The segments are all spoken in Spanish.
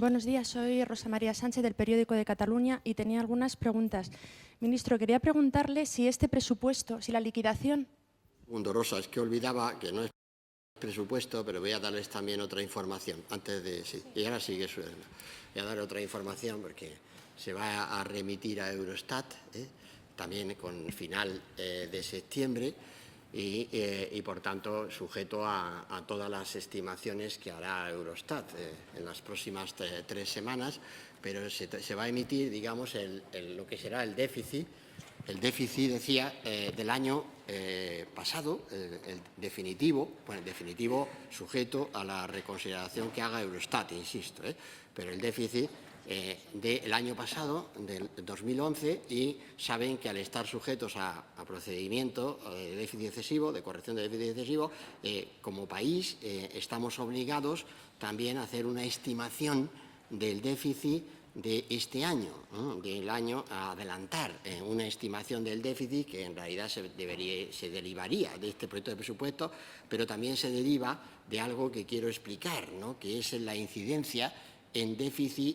Buenos días, soy Rosa María Sánchez del Periódico de Cataluña y tenía algunas preguntas. Ministro, quería preguntarle si este presupuesto, si la liquidación... Segundo, Rosa, es que olvidaba que no es presupuesto, pero voy a darles también otra información antes de... Sí, y ahora sigue su... Voy a dar otra información porque se va a remitir a Eurostat, también con final de septiembre y, por tanto, sujeto a todas las estimaciones que hará Eurostat en las próximas 3 semanas, pero se va a emitir, digamos, lo que será el déficit. El déficit, decía, del año pasado, el definitivo, bueno, el definitivo sujeto a la reconsideración que haga Eurostat, insisto, pero el déficit del año pasado, del 2011, y saben que al estar sujetos a procedimiento de déficit excesivo, de corrección de déficit excesivo, como país estamos obligados también a hacer una estimación del déficit de este año, del año a adelantar una estimación del déficit que en realidad se derivaría de este proyecto de presupuesto, pero también se deriva de algo que quiero explicar, ¿no?, que es la incidencia en déficit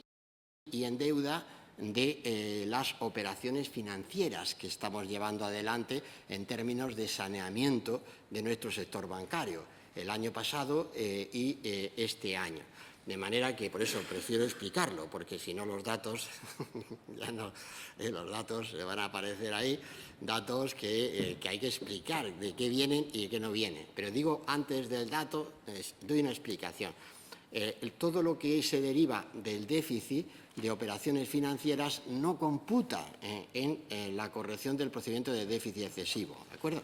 y en deuda de las operaciones financieras que estamos llevando adelante en términos de saneamiento de nuestro sector bancario el año pasado y este año. De manera que, por eso, prefiero explicarlo, porque si no los datos, ya no, los datos van a aparecer ahí, datos que hay que explicar de qué vienen y de qué no vienen. Pero digo, antes del dato, doy una explicación. Todo lo que se deriva del déficit de operaciones financieras no computa en la corrección del procedimiento de déficit excesivo, ¿de acuerdo?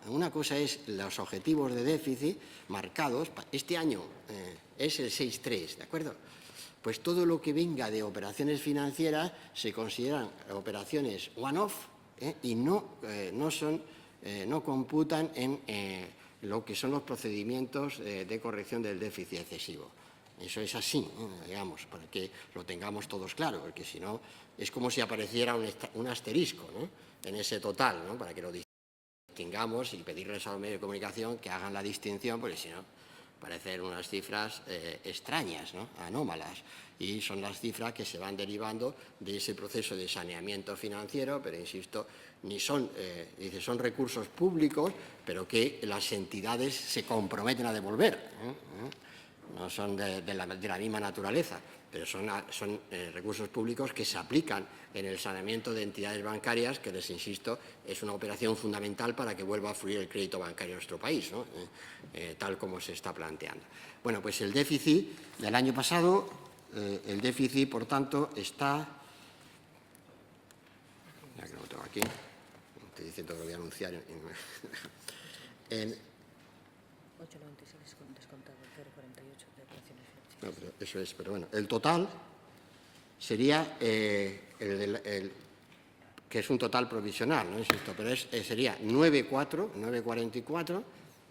Una cosa es los objetivos de déficit marcados. Este año es el 6,3, ¿de acuerdo? Pues todo lo que venga de operaciones financieras se consideran operaciones one-off y no computan en lo que son los procedimientos de corrección del déficit excesivo. Eso es así, digamos, para que lo tengamos todos claro, porque si no es como si apareciera un asterisco, ¿no?, en ese total, ¿no?, para que lo distingamos y pedirles a los medios de comunicación que hagan la distinción, porque si no parecen unas cifras extrañas, ¿no?, anómalas, y son las cifras que se van derivando de ese proceso de saneamiento financiero, pero insisto, son recursos públicos, pero que las entidades se comprometen a devolver, no son de la misma naturaleza, pero son recursos públicos que se aplican en el saneamiento de entidades bancarias, que les insisto, es una operación fundamental para que vuelva a fluir el crédito bancario en nuestro país, ¿no?, tal como se está planteando. Bueno, pues el déficit del año pasado, el déficit, por tanto, está... Ya que no lo tengo aquí, estoy diciendo que lo voy a anunciar en 8,96 descontado el 0,48 de operaciones financieras. No, pero eso es, pero bueno, el total sería que es un total provisional, no insisto, pero sería 9,44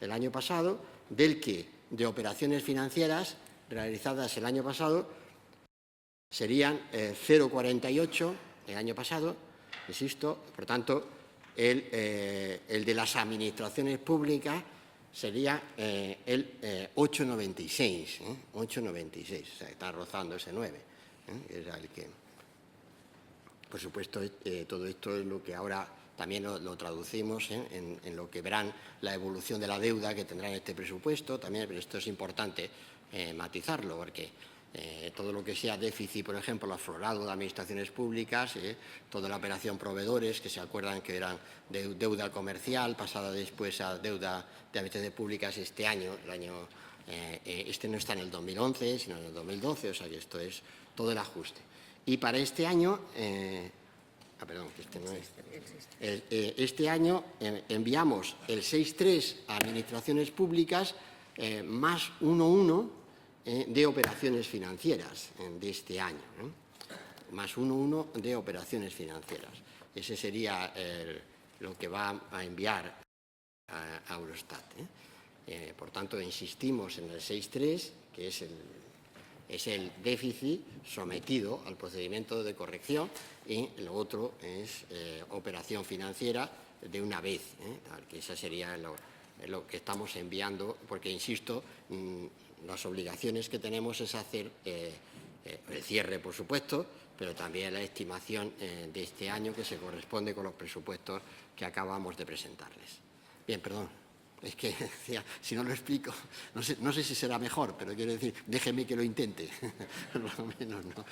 el año pasado, del que de operaciones financieras realizadas el año pasado serían 0,48 el año pasado, insisto, por tanto, el de las administraciones públicas sería el 8,96, 8,96, o sea, está rozando ese 9, era el que... Por supuesto, todo esto es lo que ahora también lo traducimos en lo que verán la evolución de la deuda que tendrá en este presupuesto, también, pero esto es importante matizarlo, porque todo lo que sea déficit, por ejemplo, aflorado de administraciones públicas, toda la operación proveedores, que se acuerdan que eran deuda comercial, pasada después a deuda de administraciones públicas este año, este no está en el 2011, sino en el 2012, o sea que esto es todo el ajuste. Y para este año, este año enviamos el 6,3 a administraciones públicas más 1,1 de operaciones financieras de este año, más 1,1 de operaciones financieras. Ese sería lo que va a enviar a Eurostat. Por tanto, insistimos en el 6,3, que es el déficit sometido al procedimiento de corrección, y lo otro es operación financiera de una vez, que esa sería lo que estamos enviando, porque, insisto, las obligaciones que tenemos es hacer el cierre, por supuesto, pero también la estimación de este año que se corresponde con los presupuestos que acabamos de presentarles. Bien, perdón. Es que si no lo explico, no sé si será mejor, pero quiero decir, déjeme que lo intente, por lo menos, ¿no?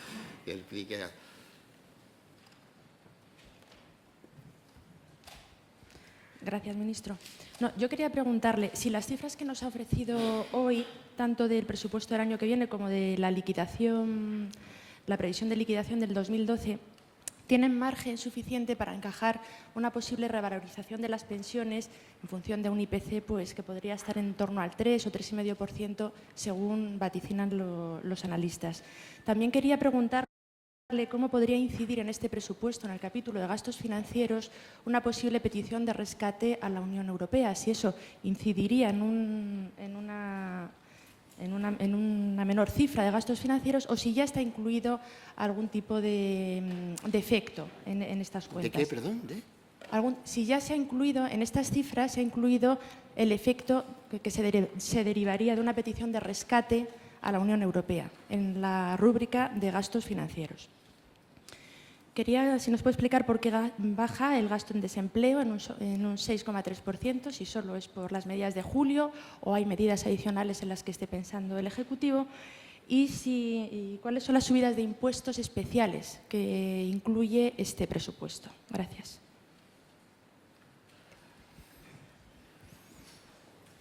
Que explique. Gracias, ministro. No, yo quería preguntarle si las cifras que nos ha ofrecido hoy, tanto del presupuesto del año que viene como de la liquidación, la previsión de liquidación del 2012, tienen margen suficiente para encajar una posible revalorización de las pensiones en función de un IPC pues, que podría estar en torno al 3 o 3,5% según vaticinan los analistas. También quería preguntarle cómo podría incidir en este presupuesto, en el capítulo de gastos financieros, una posible petición de rescate a la Unión Europea, si eso incidiría en una menor cifra de gastos financieros o si ya está incluido algún tipo de efecto en estas cuentas. ¿De qué, perdón? Si ya se ha incluido, en estas cifras, se ha incluido el efecto que se derivaría de una petición de rescate a la Unión Europea en la rúbrica de gastos financieros. Quería, si nos puede explicar por qué baja el gasto en desempleo en un 6,3%, si solo es por las medidas de julio o hay medidas adicionales en las que esté pensando el Ejecutivo, y cuáles son las subidas de impuestos especiales que incluye este presupuesto. Gracias.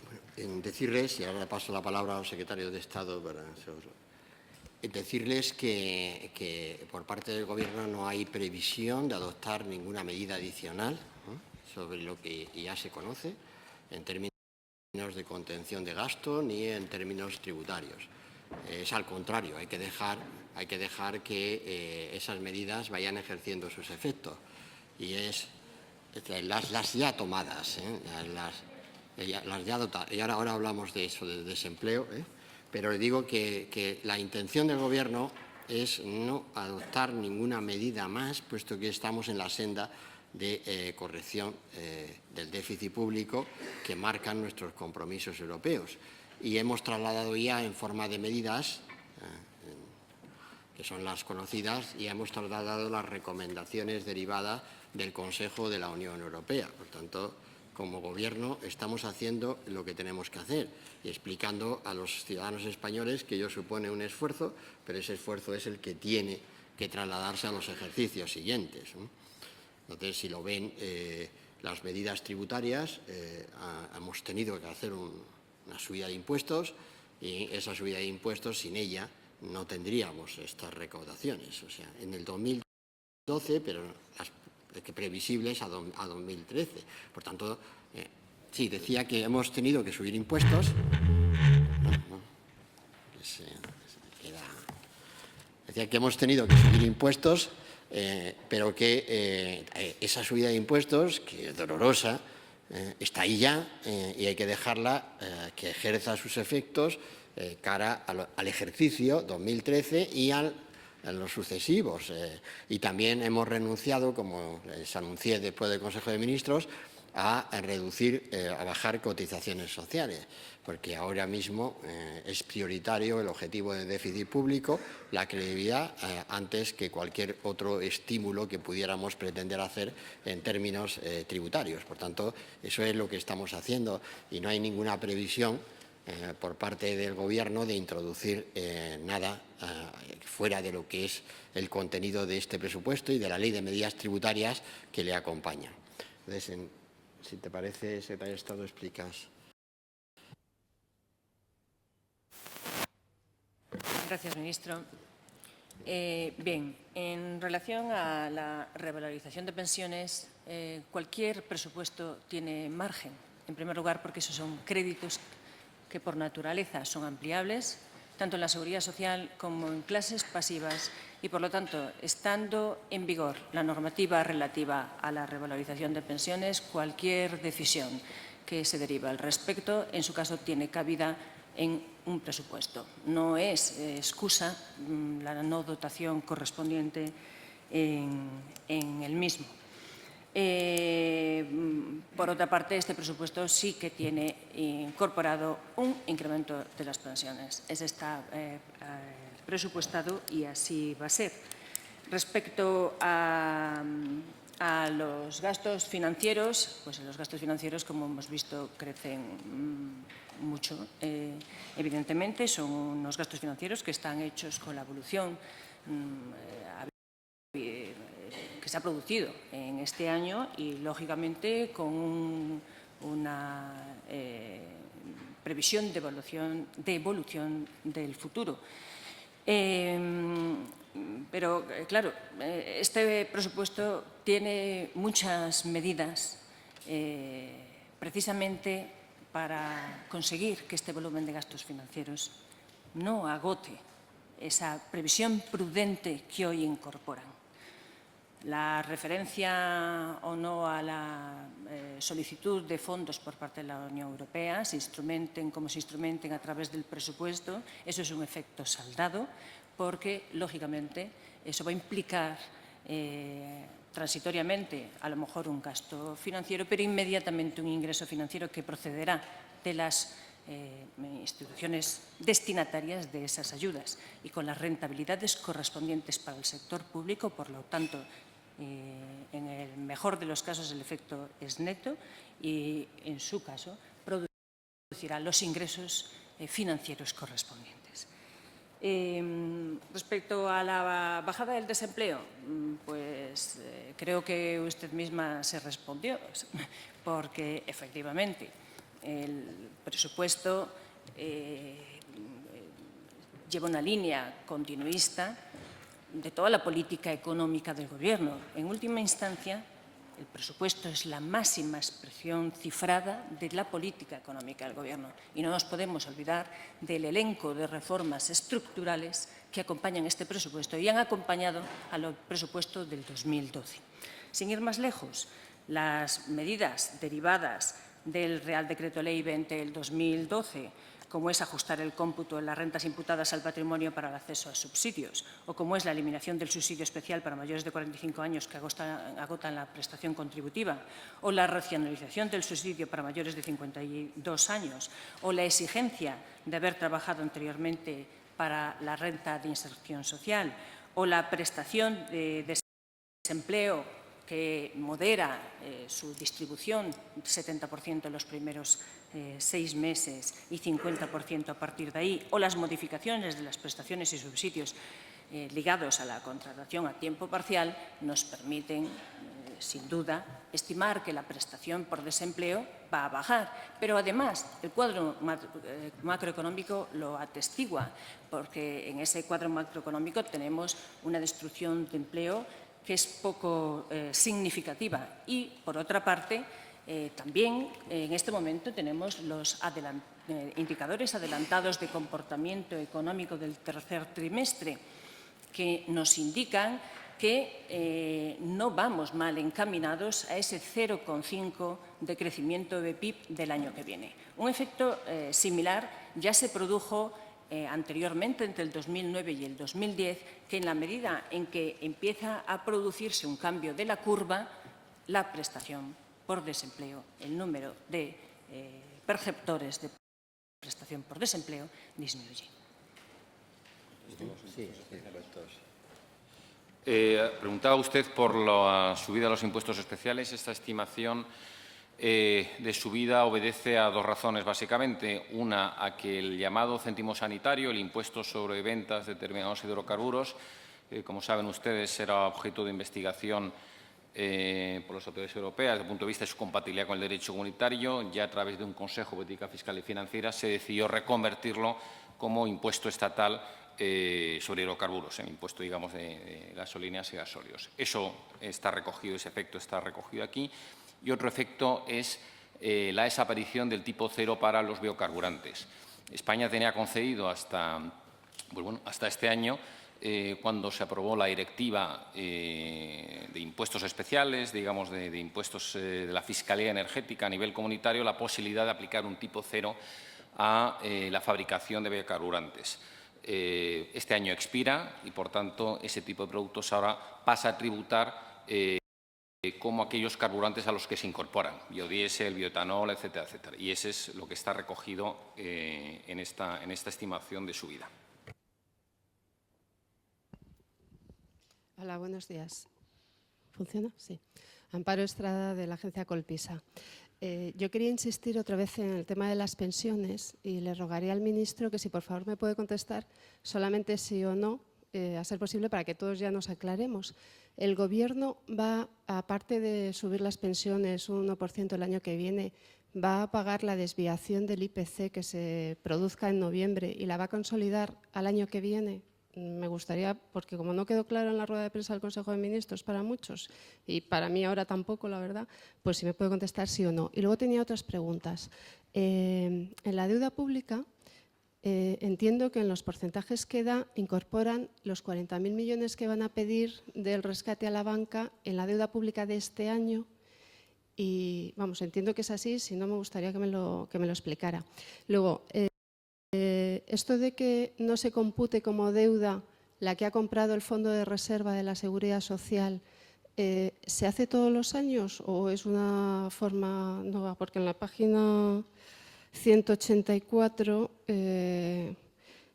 Bueno, en decirles, y ahora le paso la palabra al secretario de Estado para decirles que por parte del Gobierno no hay previsión de adoptar ninguna medida adicional sobre lo que ya se conoce en términos de contención de gasto ni en términos tributarios. Es al contrario, hay que dejar que esas medidas vayan ejerciendo sus efectos. Y es las ya tomadas, las ya dotadas. Y ahora hablamos de eso, del desempleo, pero le digo que la intención del Gobierno es no adoptar ninguna medida más, puesto que estamos en la senda de corrección del déficit público que marcan nuestros compromisos europeos. Y hemos trasladado ya en forma de medidas, que son las conocidas, y hemos trasladado las recomendaciones derivadas del Consejo de la Unión Europea. Por tanto, como Gobierno estamos haciendo lo que tenemos que hacer y explicando a los ciudadanos españoles que ello supone un esfuerzo, pero ese esfuerzo es el que tiene que trasladarse a los ejercicios siguientes. Entonces, si lo ven, las medidas tributarias, hemos tenido que hacer una subida de impuestos y esa subida de impuestos, sin ella, no tendríamos estas recaudaciones. O sea, en el 2012, pero que previsibles a 2013. Por tanto, sí, decía que hemos tenido que subir impuestos. Decía que hemos tenido que subir impuestos, pero que esa subida de impuestos, que es dolorosa, está ahí ya y hay que dejarla que ejerza sus efectos cara al ejercicio 2013 y a los sucesivos. Y también hemos renunciado, como les anuncié después del Consejo de Ministros, a bajar cotizaciones sociales, porque ahora mismo es prioritario el objetivo de déficit público, la credibilidad, antes que cualquier otro estímulo que pudiéramos pretender hacer en términos tributarios. Por tanto, eso es lo que estamos haciendo y no hay ninguna previsión por parte del Gobierno de introducir nada fuera de lo que es el contenido de este presupuesto y de la Ley de Medidas Tributarias que le acompaña. Entonces, si te parece, secretario de Estado, explicas. Gracias, ministro. Bien, en relación a la revalorización de pensiones, cualquier presupuesto tiene margen. En primer lugar, porque esos son créditos que por naturaleza son ampliables, tanto en la Seguridad Social como en clases pasivas y, por lo tanto, estando en vigor la normativa relativa a la revalorización de pensiones, cualquier decisión que se derive al respecto, en su caso, tiene cabida en un presupuesto. No es excusa la no dotación correspondiente en el mismo. Por otra parte, este presupuesto sí que tiene incorporado un incremento de las pensiones. Ese está presupuestado y así va a ser. Respecto a los gastos financieros, pues los gastos financieros, como hemos visto, crecen mucho. Evidentemente, son unos gastos financieros que están hechos con la evolución que se ha producido en este año y, lógicamente, con una previsión de evolución del futuro. Pero, claro, este presupuesto tiene muchas medidas precisamente para conseguir que este volumen de gastos financieros no agote esa previsión prudente que hoy incorporan. La referencia o no a la solicitud de fondos por parte de la Unión Europea, se instrumenten como se instrumenten a través del presupuesto, eso es un efecto saldado, porque, lógicamente, eso va a implicar transitoriamente, a lo mejor, un gasto financiero, pero inmediatamente un ingreso financiero que procederá de las instituciones destinatarias de esas ayudas y con las rentabilidades correspondientes para el sector público. Por lo tanto, en el mejor de los casos el efecto es neto y, en su caso, producirá los ingresos financieros correspondientes. Respecto a la bajada del desempleo, pues creo que usted misma se respondió, porque efectivamente el presupuesto lleva una línea continuista de toda la política económica del Gobierno. En última instancia, el presupuesto es la máxima expresión cifrada de la política económica del Gobierno y no nos podemos olvidar del elenco de reformas estructurales que acompañan este presupuesto y han acompañado al presupuesto del 2012. Sin ir más lejos, las medidas derivadas del Real Decreto Ley 20 del 2012, como es ajustar el cómputo de las rentas imputadas al patrimonio para el acceso a subsidios, o como es la eliminación del subsidio especial para mayores de 45 años que agotan la prestación contributiva, o la racionalización del subsidio para mayores de 52 años, o la exigencia de haber trabajado anteriormente para la renta de inserción social, o la prestación de desempleo que modera su distribución, 70% en los primeros 6 meses y 50% a partir de ahí, o las modificaciones de las prestaciones y subsidios ligados a la contratación a tiempo parcial, nos permiten, sin duda, estimar que la prestación por desempleo va a bajar. Pero, además, el cuadro macroeconómico lo atestigua, porque en ese cuadro macroeconómico tenemos una destrucción de empleo que es poco significativa. Y, por otra parte, también en este momento tenemos los indicadores adelantados de comportamiento económico del tercer trimestre, que nos indican que no vamos mal encaminados a ese 0,5 de crecimiento de PIB del año que viene. Un efecto similar ya se produjo anteriormente, entre el 2009 y el 2010, que en la medida en que empieza a producirse un cambio de la curva, la prestación por desempleo, el número de perceptores de prestación por desempleo disminuye. Preguntaba usted por la subida de los impuestos especiales. Esta estimación de subida obedece a dos razones, básicamente. Una, a que el llamado céntimo sanitario, el impuesto sobre ventas de determinados hidrocarburos, como saben ustedes, era objeto de investigación por las autoridades europeas desde el punto de vista de su compatibilidad con el derecho comunitario. Ya a través de un Consejo de Política Fiscal y Financiera se decidió reconvertirlo como impuesto estatal sobre hidrocarburos, en impuesto, digamos, de gasolinas y gasóleos. Eso está recogido, ese efecto está recogido aquí. Y otro efecto es la desaparición del tipo cero para los biocarburantes. España tenía concedido hasta este año, cuando se aprobó la directiva de impuestos especiales, digamos, de impuestos de la fiscalía energética a nivel comunitario, la posibilidad de aplicar un tipo cero a la fabricación de biocarburantes. Este año expira y, por tanto, ese tipo de productos ahora pasa a tributar como aquellos carburantes a los que se incorporan, biodiesel, bioetanol, etcétera, etcétera. Y ese es lo que está recogido en esta estimación de subida. Hola, buenos días. ¿Funciona? Sí. Amparo Estrada, de la agencia Colpisa. Yo quería insistir otra vez en el tema de las pensiones y le rogaría al ministro que si por favor me puede contestar solamente sí o no, a ser posible, para que todos ya nos aclaremos. El Gobierno va, aparte de subir las pensiones un 1% el año que viene, va a pagar la desviación del IPC que se produzca en noviembre y la va a consolidar al año que viene. Me gustaría, porque como no quedó claro en la rueda de prensa del Consejo de Ministros para muchos y para mí ahora tampoco, la verdad, pues si me puede contestar sí o no. Y luego tenía otras preguntas. En la deuda pública entiendo que en los porcentajes que da incorporan los 40.000 millones que van a pedir del rescate a la banca en la deuda pública de este año. Y vamos, entiendo que es así, si no me gustaría que me lo explicara. Luego, esto de que no se compute como deuda la que ha comprado el Fondo de Reserva de la Seguridad Social, ¿se hace todos los años o es una forma nueva? Porque en la página 184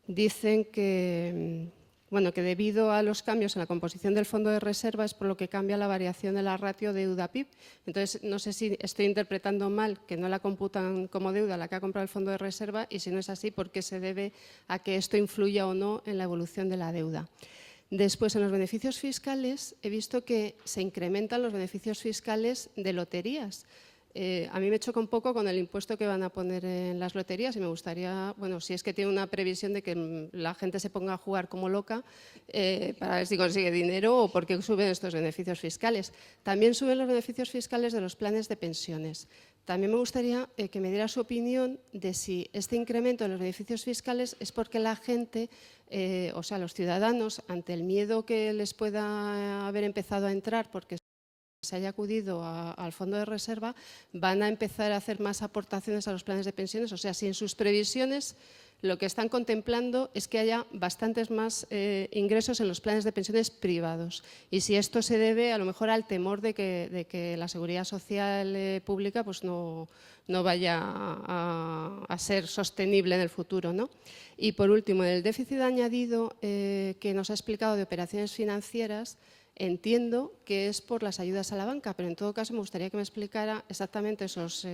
dicen que, bueno, que debido a los cambios en la composición del Fondo de Reserva es por lo que cambia la variación de la ratio deuda-PIB. Entonces, no sé si estoy interpretando mal que no la computan como deuda la que ha comprado el Fondo de Reserva y si no es así, ¿por qué se debe a que esto influya o no en la evolución de la deuda? Después, en los beneficios fiscales, he visto que se incrementan los beneficios fiscales de loterías. A mí me choca un poco con el impuesto que van a poner en las loterías y me gustaría, bueno, si es que tiene una previsión de que la gente se ponga a jugar como loca para ver si consigue dinero o por qué suben estos beneficios fiscales. También suben los beneficios fiscales de los planes de pensiones. También me gustaría que me diera su opinión de si este incremento de los beneficios fiscales es porque la gente, o sea, los ciudadanos, ante el miedo que les pueda haber empezado a entrar porque se haya acudido al Fondo de Reserva, van a empezar a hacer más aportaciones a los planes de pensiones. O sea, si en sus previsiones lo que están contemplando es que haya bastantes más ingresos en los planes de pensiones privados. Y si esto se debe a lo mejor al temor de que la seguridad social pública pues no vaya a ser sostenible en el futuro, ¿no? Y por último, el déficit añadido que nos ha explicado de operaciones financieras, entiendo que es por las ayudas a la banca, pero en todo caso me gustaría que me explicara exactamente esas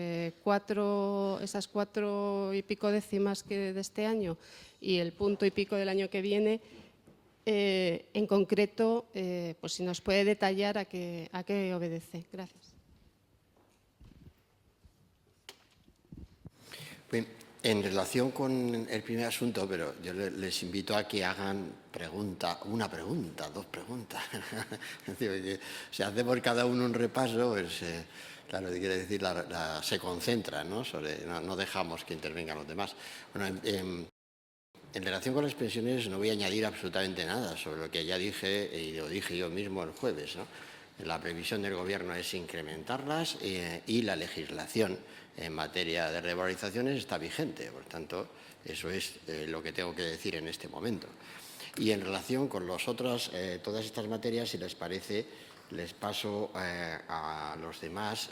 4 y pico décimas de este año y el punto y pico del año que viene, en concreto, pues si nos puede detallar a qué obedece. Gracias. Bien, en relación con el primer asunto, pero yo les invito a que hagan una pregunta, dos preguntas. Si hacemos cada uno un repaso, pues, claro, quiere decir, se concentra, ¿no? No dejamos que intervengan los demás. Bueno, en relación con las pensiones no voy a añadir absolutamente nada sobre lo que ya dije y lo dije yo mismo el jueves, ¿no? La previsión del Gobierno es incrementarlas y la legislación en materia de revalorizaciones está vigente. Por tanto, eso es lo que tengo que decir en este momento. Y en relación con todas estas materias, si les parece, les paso a los demás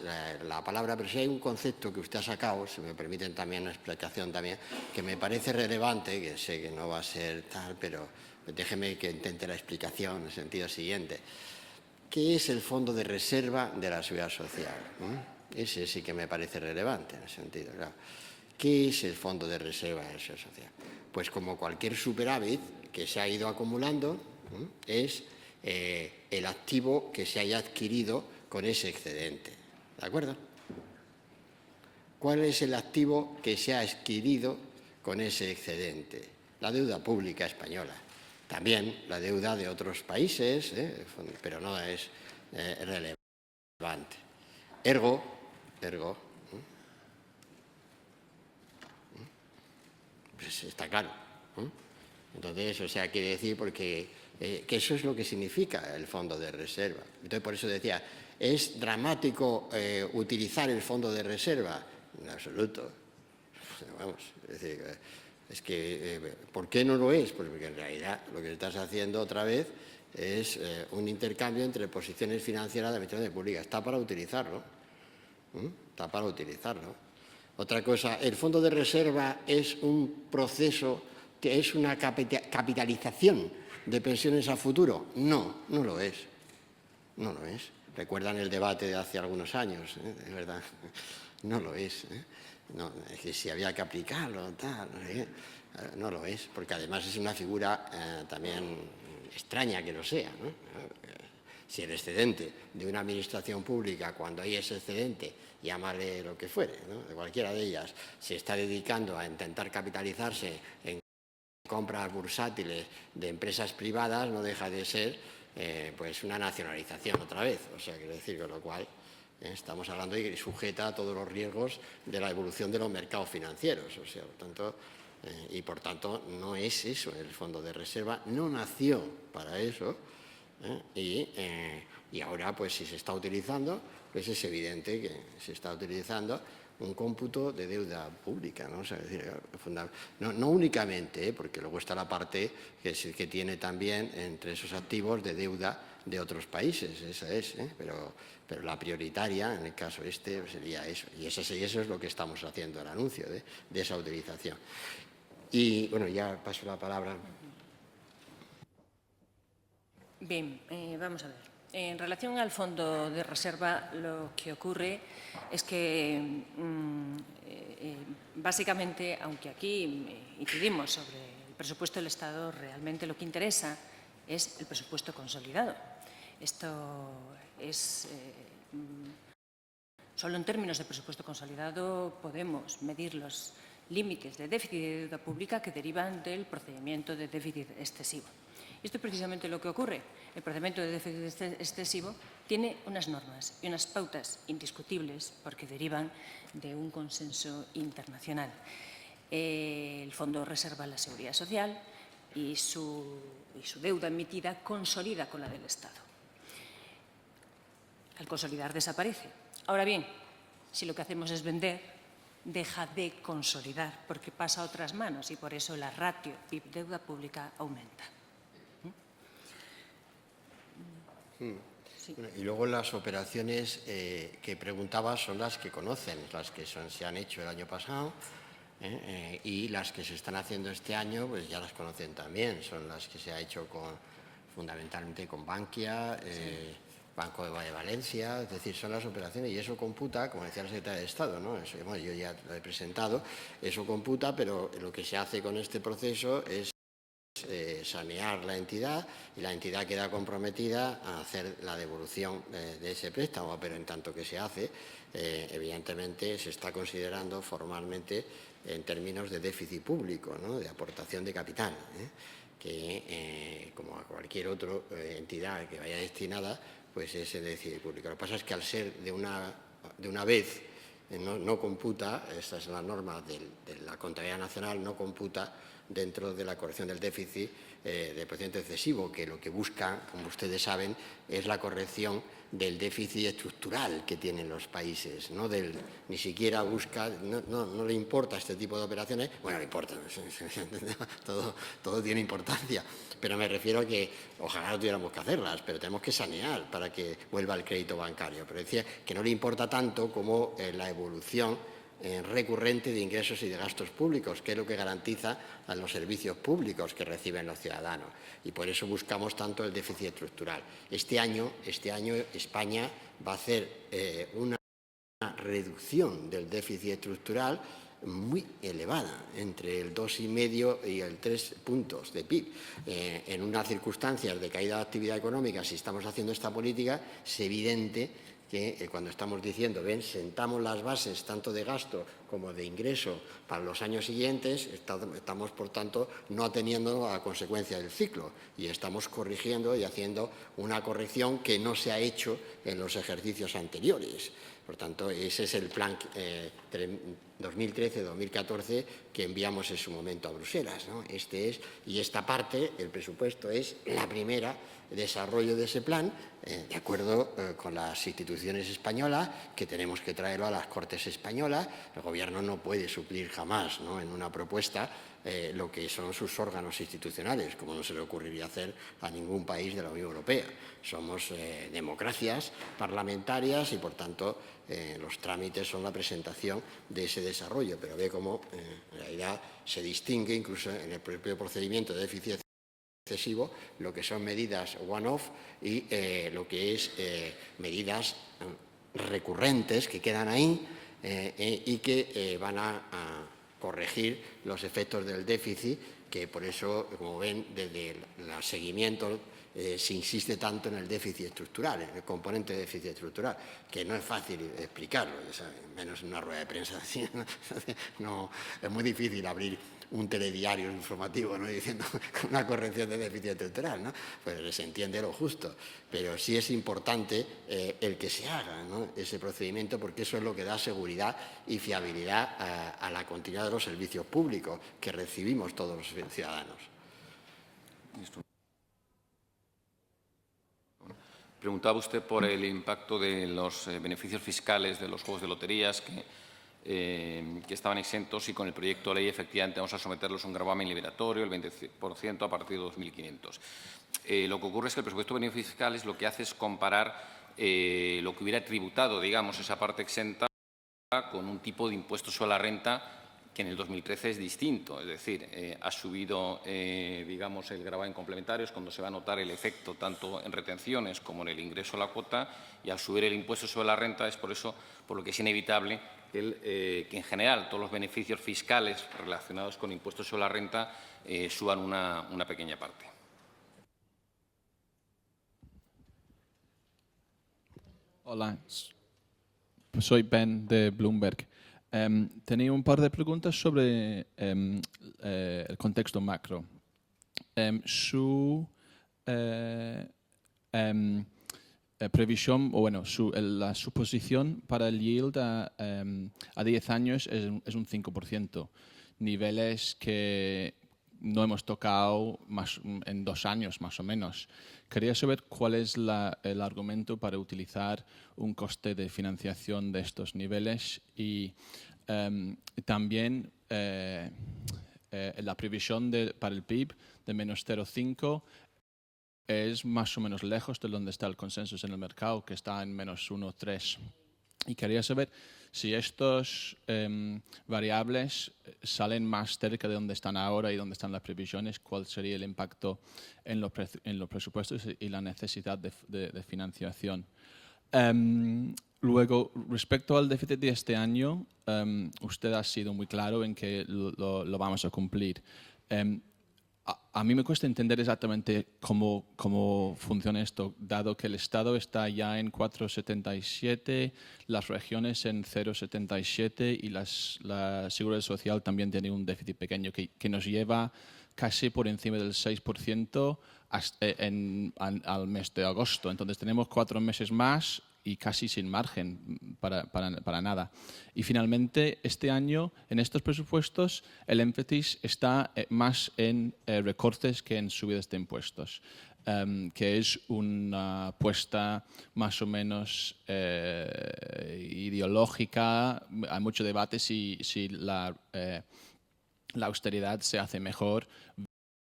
la palabra, pero si hay un concepto que usted ha sacado, si me permiten también una explicación también, que me parece relevante, que sé que no va a ser tal, pero déjeme que intente la explicación en el sentido siguiente. ¿Qué es el Fondo de Reserva de la Seguridad Social? Ese sí que me parece relevante en ese sentido, claro. ¿Qué es el Fondo de Reserva de la Seguridad Social? Pues como cualquier superávit que se ha ido acumulando, es el activo que se haya adquirido con ese excedente. ¿De acuerdo? ¿Cuál es el activo que se ha adquirido con ese excedente? La deuda pública española. También la deuda de otros países, pero no es relevante. Ergo, pues está claro. Entonces, o sea, quiere decir que eso es lo que significa el Fondo de Reserva. Entonces, por eso decía, ¿es dramático utilizar el Fondo de Reserva? En absoluto. Vamos, es decir, Es que, ¿por qué no lo es? Pues porque en realidad lo que estás haciendo otra vez es un intercambio entre posiciones financieras de la administración pública. Está para utilizarlo. Está para utilizarlo. Otra cosa, ¿el fondo de reserva es un proceso que es una capitalización de pensiones a futuro? No, no lo es. No lo es. Recuerdan el debate de hace algunos años, de verdad. No lo es. No, es que si había que aplicarlo, tal, no lo es, porque además es una figura también extraña que lo sea, ¿no? Si el excedente de una administración pública, cuando hay ese excedente, llámale lo que fuere, ¿no? De cualquiera de ellas, se está dedicando a intentar capitalizarse en compras bursátiles de empresas privadas, no deja de ser pues una nacionalización otra vez. O sea, quiero decir, con lo cual estamos hablando de que sujeta a todos los riesgos de la evolución de los mercados financieros. O sea, por tanto, no es eso el fondo de reserva, no nació para eso. Y ahora, pues si se está utilizando, pues es evidente que se está utilizando un cómputo de deuda pública, ¿no? O sea, es decir, no únicamente, porque luego está la parte que tiene también entre esos activos de deuda de otros países, esa es, pero la prioritaria, en el caso sería eso, y eso es lo que estamos haciendo, el anuncio de esa utilización. Y, bueno, ya paso la palabra. Bien, vamos a ver. En relación al fondo de reserva, lo que ocurre es que, básicamente, aunque aquí incidimos sobre el presupuesto del Estado, realmente lo que interesa es el presupuesto consolidado. Esto es solo en términos de presupuesto consolidado podemos medir los límites de déficit de deuda pública que derivan del procedimiento de déficit excesivo. Esto es precisamente lo que ocurre. El procedimiento de déficit excesivo tiene unas normas y unas pautas indiscutibles porque derivan de un consenso internacional. El Fondo reserva la Seguridad Social y su deuda emitida consolida con la del Estado. Al consolidar desaparece. Ahora bien, si lo que hacemos es vender, deja de consolidar porque pasa a otras manos y por eso la ratio PIB-deuda pública aumenta. Sí. Y luego las operaciones que preguntaba son las que conocen, las que se han hecho el año pasado y las que se están haciendo este año, pues ya las conocen también. Son las que se ha hecho fundamentalmente con Bankia, Banco de Valencia, es decir, son las operaciones y eso computa, como decía la secretaria de Estado, ¿no? Eso, bueno, yo ya lo he presentado, eso computa, pero lo que se hace con este proceso es sanear la entidad y la entidad queda comprometida a hacer la devolución de ese préstamo, pero en tanto que se hace, evidentemente se está considerando formalmente en términos de déficit público, ¿no? De aportación de capital, que como a cualquier otra entidad que vaya destinada, pues es el déficit público. Lo que pasa es que al ser de una vez no computa, esta es la norma de la Contabilidad Nacional, no computa dentro de la corrección del déficit de procedimiento excesivo, que lo que busca, como ustedes saben, es la corrección del déficit estructural que tienen los países, ni siquiera busca, no le importa este tipo de operaciones, bueno, le importa, todo tiene importancia, pero me refiero a que ojalá no tuviéramos que hacerlas, pero tenemos que sanear para que vuelva el crédito bancario, pero decía que no le importa tanto como la evolución recurrente de ingresos y de gastos públicos, que es lo que garantiza a los servicios públicos que reciben los ciudadanos. Y por eso buscamos tanto el déficit estructural. Este año España va a hacer una reducción del déficit estructural muy elevada, entre el 2,5 y el 3 puntos de PIB. En unas circunstancias de caída de actividad económica, si estamos haciendo esta política, es evidente que cuando estamos diciendo, sentamos las bases tanto de gasto como de ingreso para los años siguientes, estamos, por tanto, no ateniendo a la consecuencia del ciclo y estamos corrigiendo y haciendo una corrección que no se ha hecho en los ejercicios anteriores. Por tanto, ese es el plan 2013-2014 que enviamos en su momento a Bruselas, ¿no? Y esta parte, el presupuesto, es la primera desarrollo de ese plan, de acuerdo con las instituciones españolas, que tenemos que traerlo a las Cortes españolas. El Gobierno no puede suplir jamás, ¿no?, en una propuesta lo que son sus órganos institucionales, como no se le ocurriría hacer a ningún país de la Unión Europea. Somos democracias parlamentarias y, por tanto, los trámites son la presentación de ese desarrollo, pero ve cómo en realidad se distingue incluso en el propio procedimiento de déficit excesivo lo que son medidas one-off y lo que es medidas recurrentes que quedan ahí y que van a corregir los efectos del déficit, que por eso, como ven, desde el seguimiento se insiste tanto en el déficit estructural, en el componente de déficit estructural, que no es fácil explicarlo, menos en una rueda de prensa. No, es muy difícil abrir un telediario informativo, ¿no?, diciendo una corrección de déficit estructural, ¿no? Pues se entiende lo justo, pero sí es importante el que se haga, ¿no?, ese procedimiento, porque eso es lo que da seguridad y fiabilidad a la continuidad de los servicios públicos que recibimos todos los ciudadanos. Preguntaba usted por el impacto de los beneficios fiscales de los juegos de loterías que estaban exentos, y con el proyecto de ley efectivamente vamos a someterlos a un gravamen liberatorio, el 20% a partir de 2.500. Lo que ocurre es que el presupuesto de beneficios fiscales lo que hace es comparar lo que hubiera tributado, digamos, esa parte exenta con un tipo de impuesto sobre la renta que en el 2013 es distinto, es decir, ha subido, digamos, el gravamen complementario, es cuando se va a notar el efecto tanto en retenciones como en el ingreso a la cuota, y al subir el impuesto sobre la renta es por eso por lo que es inevitable que en general todos los beneficios fiscales relacionados con impuestos sobre la renta suban una pequeña parte. Hola, soy Ben de Bloomberg. Tenía un par de preguntas sobre el contexto macro. Su previsión, o bueno, la suposición para el yield a 10 años es un 5%, niveles que no hemos tocado en 2 años más o menos. Quería saber cuál es el argumento para utilizar un coste de financiación de estos niveles y también la previsión para el PIB de menos 0,5 es más o menos lejos de donde está el consenso en el mercado, que está en menos 1,3. Y quería saber si estos variables salen más cerca de donde están ahora y donde están las previsiones, cuál sería el impacto en los presupuestos y la necesidad de financiación. Luego, respecto al déficit de este año, usted ha sido muy claro en que lo vamos a cumplir. A mí me cuesta entender exactamente cómo funciona esto, dado que el Estado está ya en 4,77, las regiones en 0,77 y la Seguridad Social también tiene un déficit pequeño que nos lleva casi por encima del 6% al mes de agosto. Entonces tenemos 4 meses más y casi sin margen para nada. Y finalmente, este año, en estos presupuestos, el énfasis está más en recortes que en subidas de impuestos, que es una apuesta más o menos ideológica. Hay mucho debate si la austeridad se hace mejor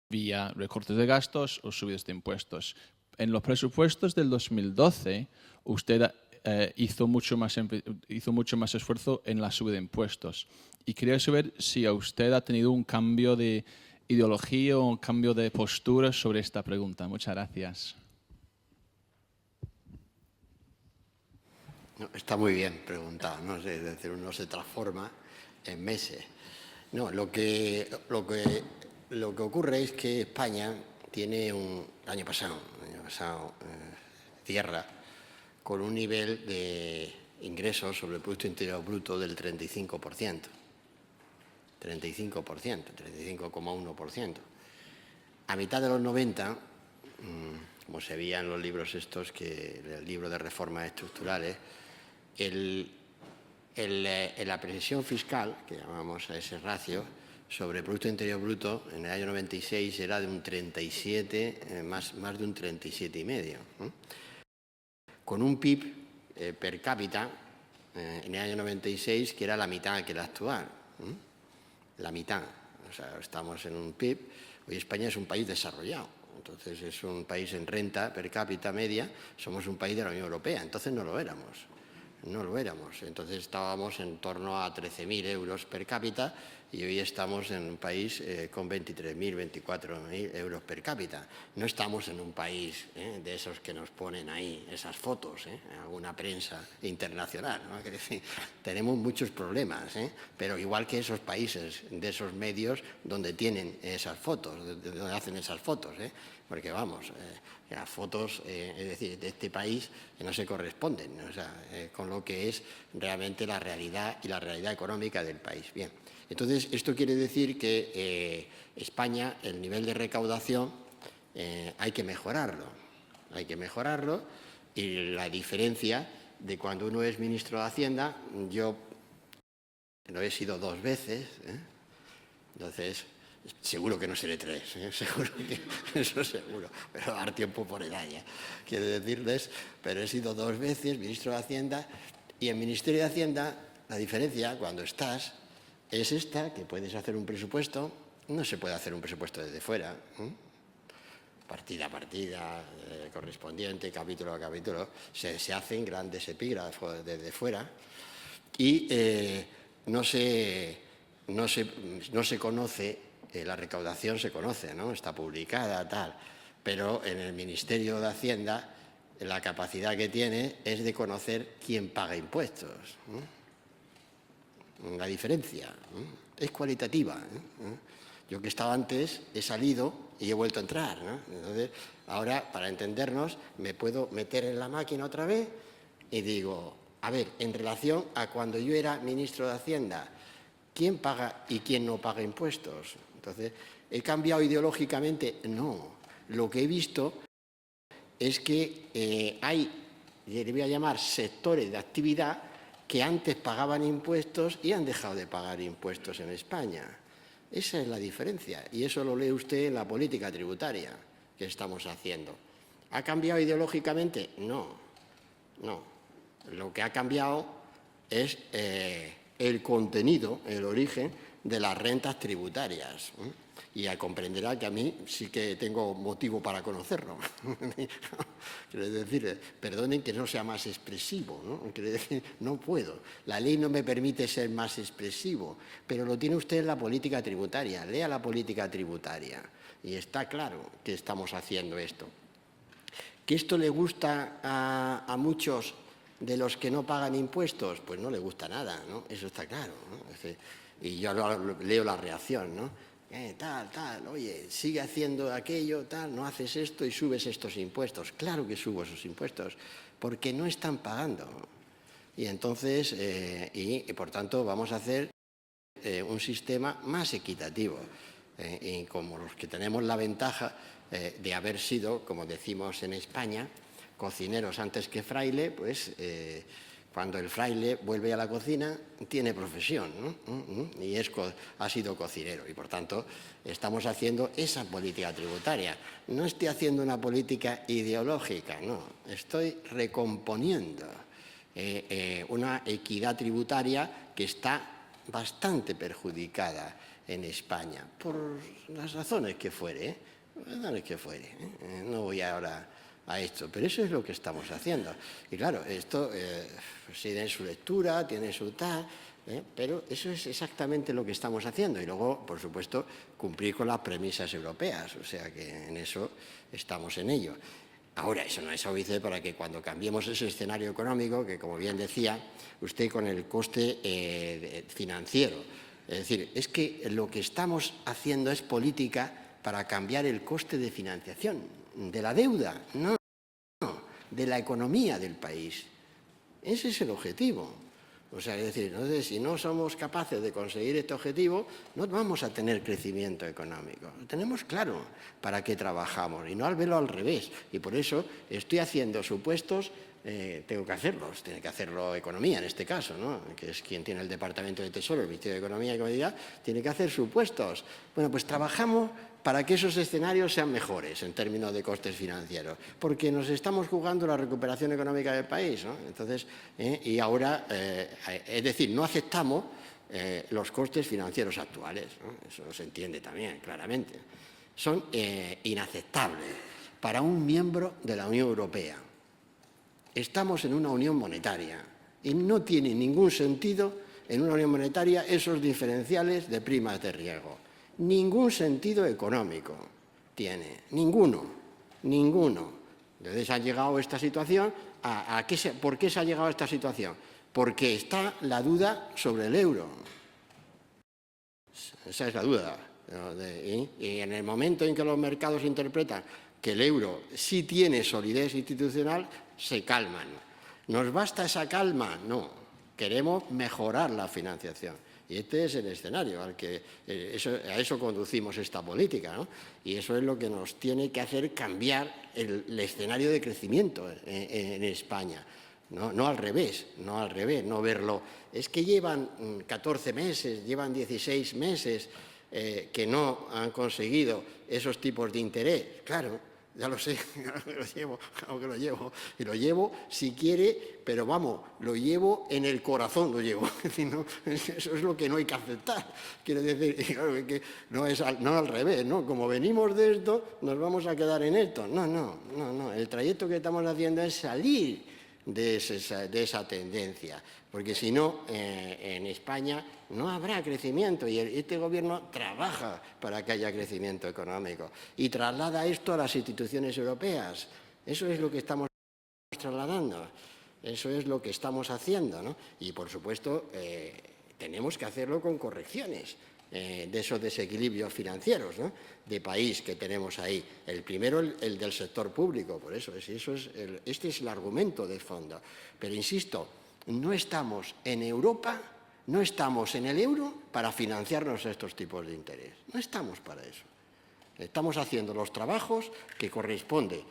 vía recortes de gastos o subidas de impuestos. En los presupuestos del 2012, usted hizo mucho más esfuerzo en la subida de impuestos. Y quería saber si a usted ha tenido un cambio de ideología o un cambio de postura sobre esta pregunta. Muchas gracias. No, está muy bien preguntado, ¿no? Es decir, uno se transforma en meses. No, lo que ocurre es que España tiene el año pasado cierra con un nivel de ingresos sobre el Producto Interior Bruto del 35%. 35,1%. A mitad de los 90, como se veía en los libros estos, el libro de reformas estructurales, la presión fiscal, que llamamos a ese ratio, sobre el Producto Interior Bruto en el año 96 era de un 37, más de un 37,5. Con un PIB per cápita en el año 96 que era la mitad que el actual. La mitad. O O sea, estamos en un PIB, hoy España es un país desarrollado, entonces es un país en renta per cápita media, somos un país de la Unión Europea, entonces no lo éramos. No lo éramos. Entonces estábamos en torno a 13.000 euros per cápita y hoy estamos en un país con 23.000, 24.000 euros per cápita. No estamos en un país de esos que nos ponen ahí esas fotos, alguna prensa internacional, ¿no? Es decir, tenemos muchos problemas, pero igual que esos países de esos medios donde tienen esas fotos, donde hacen esas fotos, porque vamos, las fotos, es decir, de este país no se corresponden, o sea, con lo que es realmente la realidad y la realidad económica del país. Bien, entonces esto quiere decir que España, el nivel de recaudación, hay que mejorarlo y la diferencia de cuando uno es ministro de Hacienda, yo lo he sido 2 veces, entonces seguro que no seré 3, seguro que eso seguro, pero dar tiempo por edad ya, quiero decirles, pero he sido 2 veces ministro de Hacienda y en Ministerio de Hacienda la diferencia cuando estás es esta, que puedes hacer un presupuesto, no se puede hacer un presupuesto desde fuera, partida a partida, correspondiente, capítulo a capítulo, se hacen grandes epígrafos desde fuera y no se conoce. La recaudación se conoce, ¿no? Está publicada, tal, pero en el Ministerio de Hacienda la capacidad que tiene es de conocer quién paga impuestos. La diferencia es cualitativa. Yo que estaba antes he salido y he vuelto a entrar, ¿no? Entonces, ahora, para entendernos, me puedo meter en la máquina otra vez y digo, a ver, en relación a cuando yo era ministro de Hacienda, ¿quién paga y quién no paga impuestos? Entonces, ¿he cambiado ideológicamente? No. Lo que he visto es que hay, le voy a llamar sectores de actividad que antes pagaban impuestos y han dejado de pagar impuestos en España. Esa es la diferencia y eso lo lee usted en la política tributaria que estamos haciendo. ¿Ha cambiado ideológicamente? No, no. Lo que ha cambiado es el contenido, el origen de las rentas tributarias. Y comprenderá que a mí sí que tengo motivo para conocerlo. Quiero decir, perdonen que no sea más expresivo, ¿no? Quiero decir, no puedo. La ley no me permite ser más expresivo, pero lo tiene usted en la política tributaria. Lea la política tributaria y está claro que estamos haciendo esto. ¿Que esto le gusta a muchos de los que no pagan impuestos? Pues no le gusta nada, ¿no? Eso está claro, ¿no? Y yo leo la reacción, ¿no? Tal, oye, sigue haciendo aquello, tal, no haces esto y subes estos impuestos. Claro que subo esos impuestos, porque no están pagando. Y entonces, y por tanto, vamos a hacer un sistema más equitativo. Y como los que tenemos la ventaja de haber sido, como decimos en España, cocineros antes que fraile, pues cuando el fraile vuelve a la cocina tiene profesión, ¿no? Y ha sido cocinero y por tanto estamos haciendo esa política tributaria. No estoy haciendo una política ideológica, no, estoy recomponiendo una equidad tributaria que está bastante perjudicada en España por las razones que fuere, no voy ahora a esto, pero eso es lo que estamos haciendo. Y claro, esto sí tiene su lectura, tiene su tal, pero eso es exactamente lo que estamos haciendo. Y luego, por supuesto, cumplir con las premisas europeas, o sea que en eso estamos en ello. Ahora, eso no es óbice para que cuando cambiemos ese escenario económico, que como bien decía, usted con el coste financiero, es decir, es que lo que estamos haciendo es política para cambiar el coste de financiación de la deuda, no, de la economía del país. Ese es el objetivo. O sea, es decir, entonces, si no somos capaces de conseguir este objetivo, no vamos a tener crecimiento económico. Lo tenemos claro para qué trabajamos y no al verlo al revés. Y por eso estoy haciendo supuestos, tengo que hacerlos, tiene que hacerlo Economía en este caso, ¿no? Que es quien tiene el Departamento de Tesoro, el Ministerio de Economía y Comunidad, tiene que hacer supuestos. Bueno, pues trabajamos para que esos escenarios sean mejores en términos de costes financieros, porque nos estamos jugando la recuperación económica del país, ¿no? Entonces, y ahora, es decir, no aceptamos los costes financieros actuales, ¿no? Eso se entiende también claramente. Son inaceptables para un miembro de la Unión Europea. Estamos en una unión monetaria y no tiene ningún sentido en una unión monetaria esos diferenciales de primas de riesgo. Ningún sentido económico tiene, ninguno. Entonces ha llegado esta situación. ¿Por qué se ha llegado a esta situación? Porque está la duda sobre el euro. Esa es la duda. Y en el momento en que los mercados interpretan que el euro sí tiene solidez institucional, se calman. ¿Nos basta esa calma? No. Queremos mejorar la financiación. Y este es el escenario a eso conducimos esta política, ¿no? Y eso es lo que nos tiene que hacer cambiar el escenario de crecimiento en España. No al revés, no verlo. Es que llevan 14 meses, llevan 16 meses que no han conseguido esos tipos de interés. Claro, ya lo sé, claro que lo llevo. Y lo llevo si quiere, pero vamos, lo llevo en el corazón, lo llevo. Es decir, no, eso es lo que no hay que aceptar. Quiero decir, claro, que no al revés, ¿no? Como venimos de esto, nos vamos a quedar en esto. No. El trayecto que estamos haciendo es salir de esa tendencia, porque si no, en España no habrá crecimiento y este Gobierno trabaja para que haya crecimiento económico y traslada esto a las instituciones europeas. Eso es lo que estamos trasladando, eso es lo que estamos haciendo, ¿no? Y, por supuesto, tenemos que hacerlo con correcciones de esos desequilibrios financieros, ¿no?, de país que tenemos ahí. El primero, el del sector público, por eso, este es el argumento de fondo. Pero, insisto, no estamos en Europa, no estamos en el euro para financiarnos estos tipos de interés. No estamos para eso. Estamos haciendo los trabajos que corresponde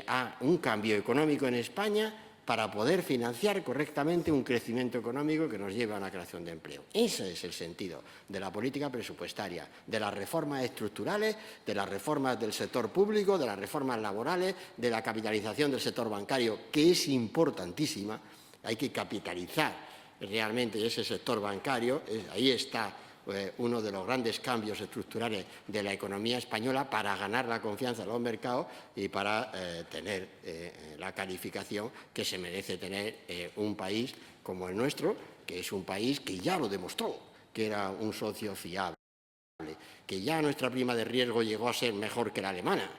a un cambio económico en España para poder financiar correctamente un crecimiento económico que nos lleve a una creación de empleo. Ese es el sentido de la política presupuestaria, de las reformas estructurales, de las reformas del sector público, de las reformas laborales, de la capitalización del sector bancario, que es importantísima. Hay que capitalizar realmente ese sector bancario. Ahí está uno de los grandes cambios estructurales de la economía española para ganar la confianza de los mercados y para tener la calificación que se merece tener un país como el nuestro, que es un país que ya lo demostró, que era un socio fiable, que ya nuestra prima de riesgo llegó a ser mejor que la alemana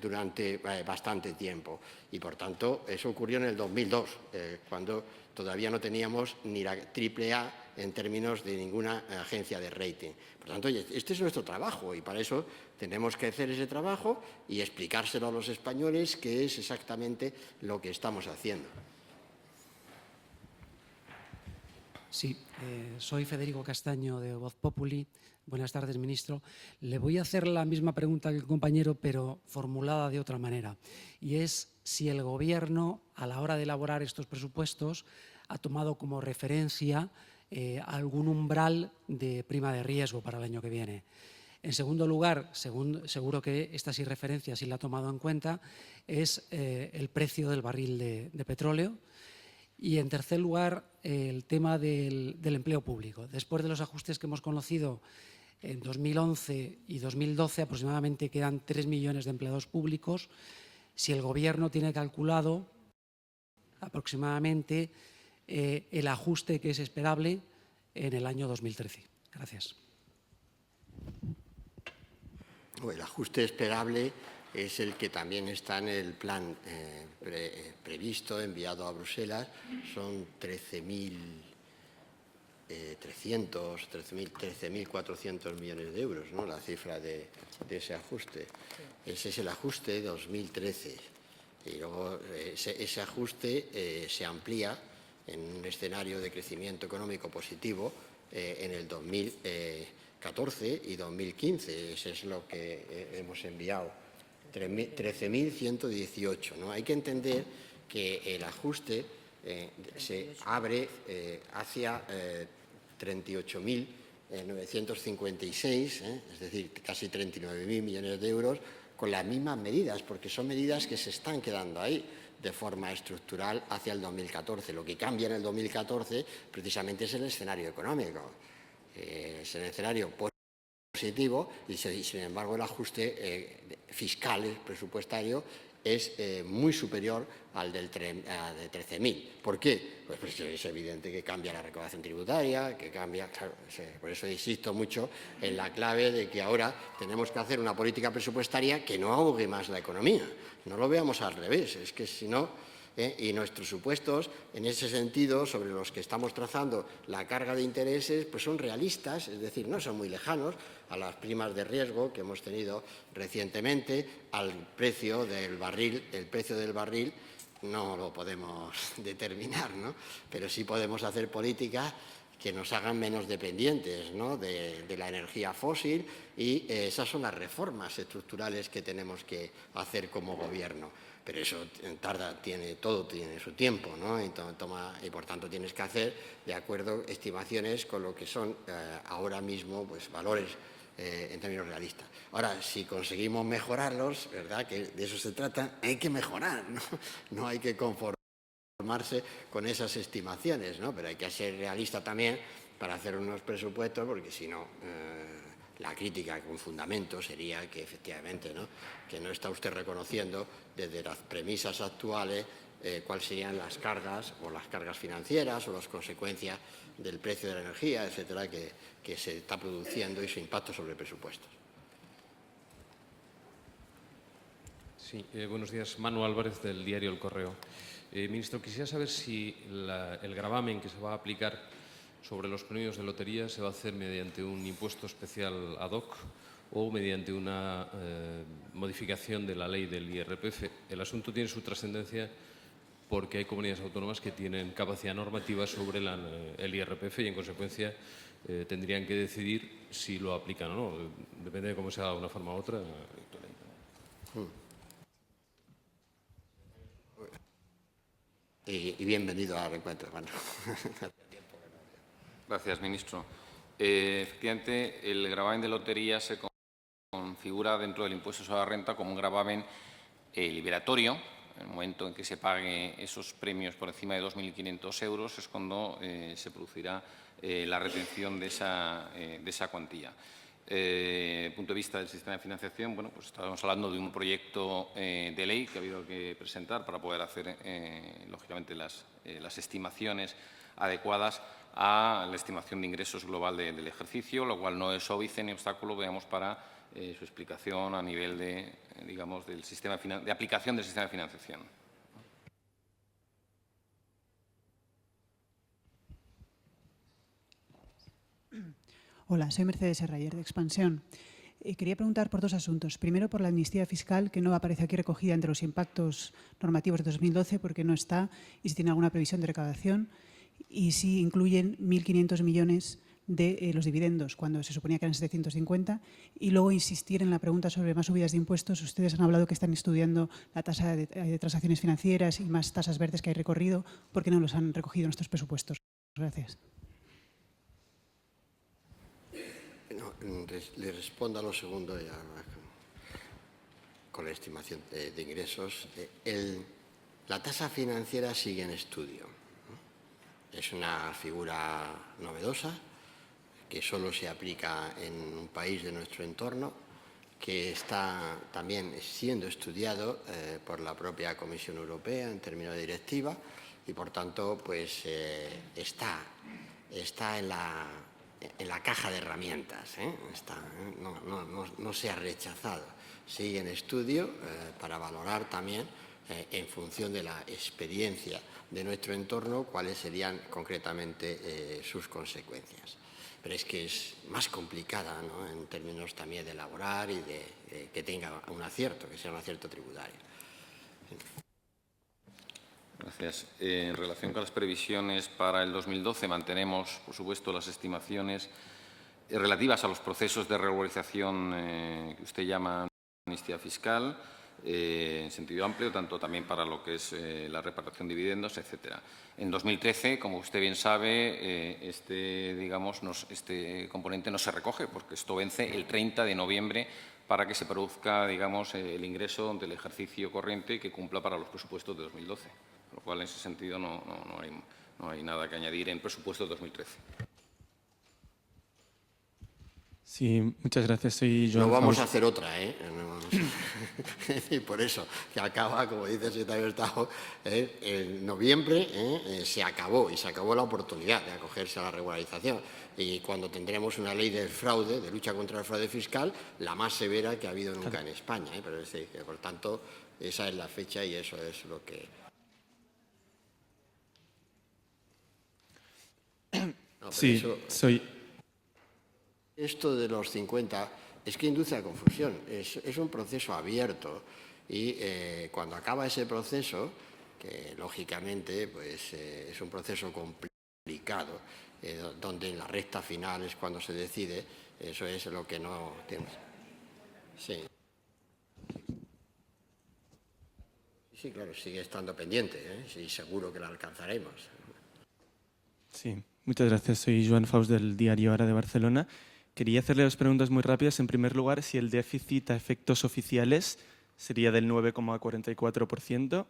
durante bastante tiempo. Y, por tanto, eso ocurrió en el 2002, cuando todavía no teníamos ni la AAA en términos de ninguna agencia de rating. Por tanto, este es nuestro trabajo y para eso tenemos que hacer ese trabajo y explicárselo a los españoles qué es exactamente lo que estamos haciendo. Sí, soy Federico Castaño de Voz Populi. Buenas tardes, ministro. Le voy a hacer la misma pregunta que el compañero, pero formulada de otra manera. Y es si el Gobierno, a la hora de elaborar estos presupuestos, ha tomado como referencia algún umbral de prima de riesgo para el año que viene. En segundo lugar, seguro que esta sí referencia, sí la ha tomado en cuenta, es el precio del barril de petróleo. Y, en tercer lugar, el tema del empleo público. Después de los ajustes que hemos conocido en 2011 y 2012, aproximadamente quedan 3 millones de empleados públicos. Si el Gobierno tiene calculado aproximadamente el ajuste que es esperable en el año 2013. Gracias. El ajuste esperable es el que también está en el plan previsto, enviado a Bruselas. Son 13.400 millones de euros, ¿no?, la cifra de ese ajuste. Ese es el ajuste de 2013. Y luego ese ajuste se amplía en un escenario de crecimiento económico positivo en el 2014 y 2015. Ese es lo que hemos enviado, 13.118. ¿no? Hay que entender que el ajuste se abre hacia 38.956, es decir, casi 39.000 millones de euros, con las mismas medidas, porque son medidas que se están quedando ahí. de forma estructural hacia el 2014. Lo que cambia en el 2014 precisamente es el escenario económico. Es el escenario positivo y, sin embargo, el ajuste fiscal, presupuestario, es muy superior al de 13.000. ¿Por qué? Pues es evidente que cambia la recaudación tributaria, que cambia... Claro, por eso insisto mucho en la clave de que ahora tenemos que hacer una política presupuestaria que no ahogue más la economía. No lo veamos al revés, es que si no... y nuestros supuestos, en ese sentido, sobre los que estamos trazando la carga de intereses, pues son realistas, es decir, no son muy lejanos a las primas de riesgo que hemos tenido recientemente, al precio del barril. El precio del barril no lo podemos determinar, ¿no? Pero sí podemos hacer políticas que nos hagan menos dependientes, ¿no?, de la energía fósil, y esas son las reformas estructurales que tenemos que hacer como Gobierno. Pero eso todo tiene su tiempo, ¿no? Y por tanto tienes que hacer, de acuerdo, estimaciones con lo que son ahora mismo, pues, valores en términos realistas. Ahora, si conseguimos mejorarlos, ¿verdad?, que de eso se trata, hay que mejorar, ¿no? No hay que conformarse con esas estimaciones, ¿no? Pero hay que ser realista también para hacer unos presupuestos, porque si no... la crítica con fundamento sería que, efectivamente, ¿no?, que no está usted reconociendo desde las premisas actuales cuáles serían las cargas financieras o las consecuencias del precio de la energía, etcétera, que se está produciendo y su impacto sobre presupuestos. Sí, buenos días. Manu Álvarez, del diario El Correo. Ministro, quisiera saber si el gravamen que se va a aplicar sobre los premios de lotería se va a hacer mediante un impuesto especial ad hoc o mediante una modificación de la ley del IRPF. El asunto tiene su trascendencia porque hay comunidades autónomas que tienen capacidad normativa sobre el IRPF y, en consecuencia, tendrían que decidir si lo aplican o no. Depende de cómo se haga de una forma u otra. Y bienvenido al encuentro, hermano. Gracias, ministro. Efectivamente, el gravamen de lotería se configura dentro del impuesto sobre la renta como un gravamen liberatorio. En el momento en que se pague esos premios por encima de 2.500 euros es cuando se producirá la retención de esa cuantía. Desde el punto de vista del sistema de financiación, bueno, pues estamos hablando de un proyecto de ley que ha habido que presentar para poder hacer, lógicamente, las estimaciones adecuadas a la estimación de ingresos global del ejercicio, lo cual no es óbice ni obstáculo, veamos, para su explicación a nivel de, digamos, del sistema de aplicación del sistema de financiación. Hola, soy Mercedes Herrayer, de Expansión. Quería preguntar por dos asuntos. Primero, por la amnistía fiscal, que no aparece aquí recogida entre los impactos normativos de 2012, porque no está, y si tiene alguna previsión de recaudación, y si incluyen 1.500 millones de los dividendos, cuando se suponía que eran 750. Y luego insistir en la pregunta sobre más subidas de impuestos. Ustedes han hablado que están estudiando la tasa de transacciones financieras y más tasas verdes que hay recorrido. ¿Por qué no los han recogido en estos presupuestos? Gracias. No, le respondo a lo segundo ya, con la estimación de ingresos. La tasa financiera sigue en estudio. Es una figura novedosa que solo se aplica en un país de nuestro entorno, que está también siendo estudiado por la propia Comisión Europea en términos de directiva y, por tanto, pues está en la caja de herramientas. No se ha rechazado. Sigue en estudio para valorar también, en función de la experiencia de nuestro entorno, cuáles serían concretamente sus consecuencias. Pero es que es más complicada, ¿no?, en términos también de elaborar y de que tenga un acierto, que sea un acierto tributario. Gracias. En relación con las previsiones para el 2012, mantenemos, por supuesto, las estimaciones relativas a los procesos de regularización que usted llama amnistía fiscal, en sentido amplio, tanto también para lo que es la reparación de dividendos, etcétera. En 2013, como usted bien sabe, este componente no se recoge, porque esto vence el 30 de noviembre para que se produzca, digamos, el ingreso del ejercicio corriente que cumpla para los presupuestos de 2012. Con lo cual, en ese sentido, no hay nada que añadir en presupuesto de 2013. Sí, muchas gracias. Soy Joan No vamos Faust. a hacer otra, ¿eh? Y por eso, que acaba, como dice el secretario de Estado, en noviembre se acabó, y se acabó la oportunidad de acogerse a la regularización. Y cuando tendremos una ley del fraude, de lucha contra el fraude fiscal, la más severa que ha habido nunca en España. Pero es decir, que, por tanto, esa es la fecha y eso es lo que... No, Sí, eso... soy... Esto de los 50 es que induce a confusión, es un proceso abierto y cuando acaba ese proceso, que lógicamente pues, es un proceso complicado, donde en la recta final es cuando se decide, eso es lo que no tenemos. Sí. Sí, claro, sigue estando pendiente, sí, seguro que la alcanzaremos. Sí, muchas gracias. Soy Joan Faust del diario Ara de Barcelona. Quería hacerle dos preguntas muy rápidas. En primer lugar, si el déficit a efectos oficiales sería del 9,44%.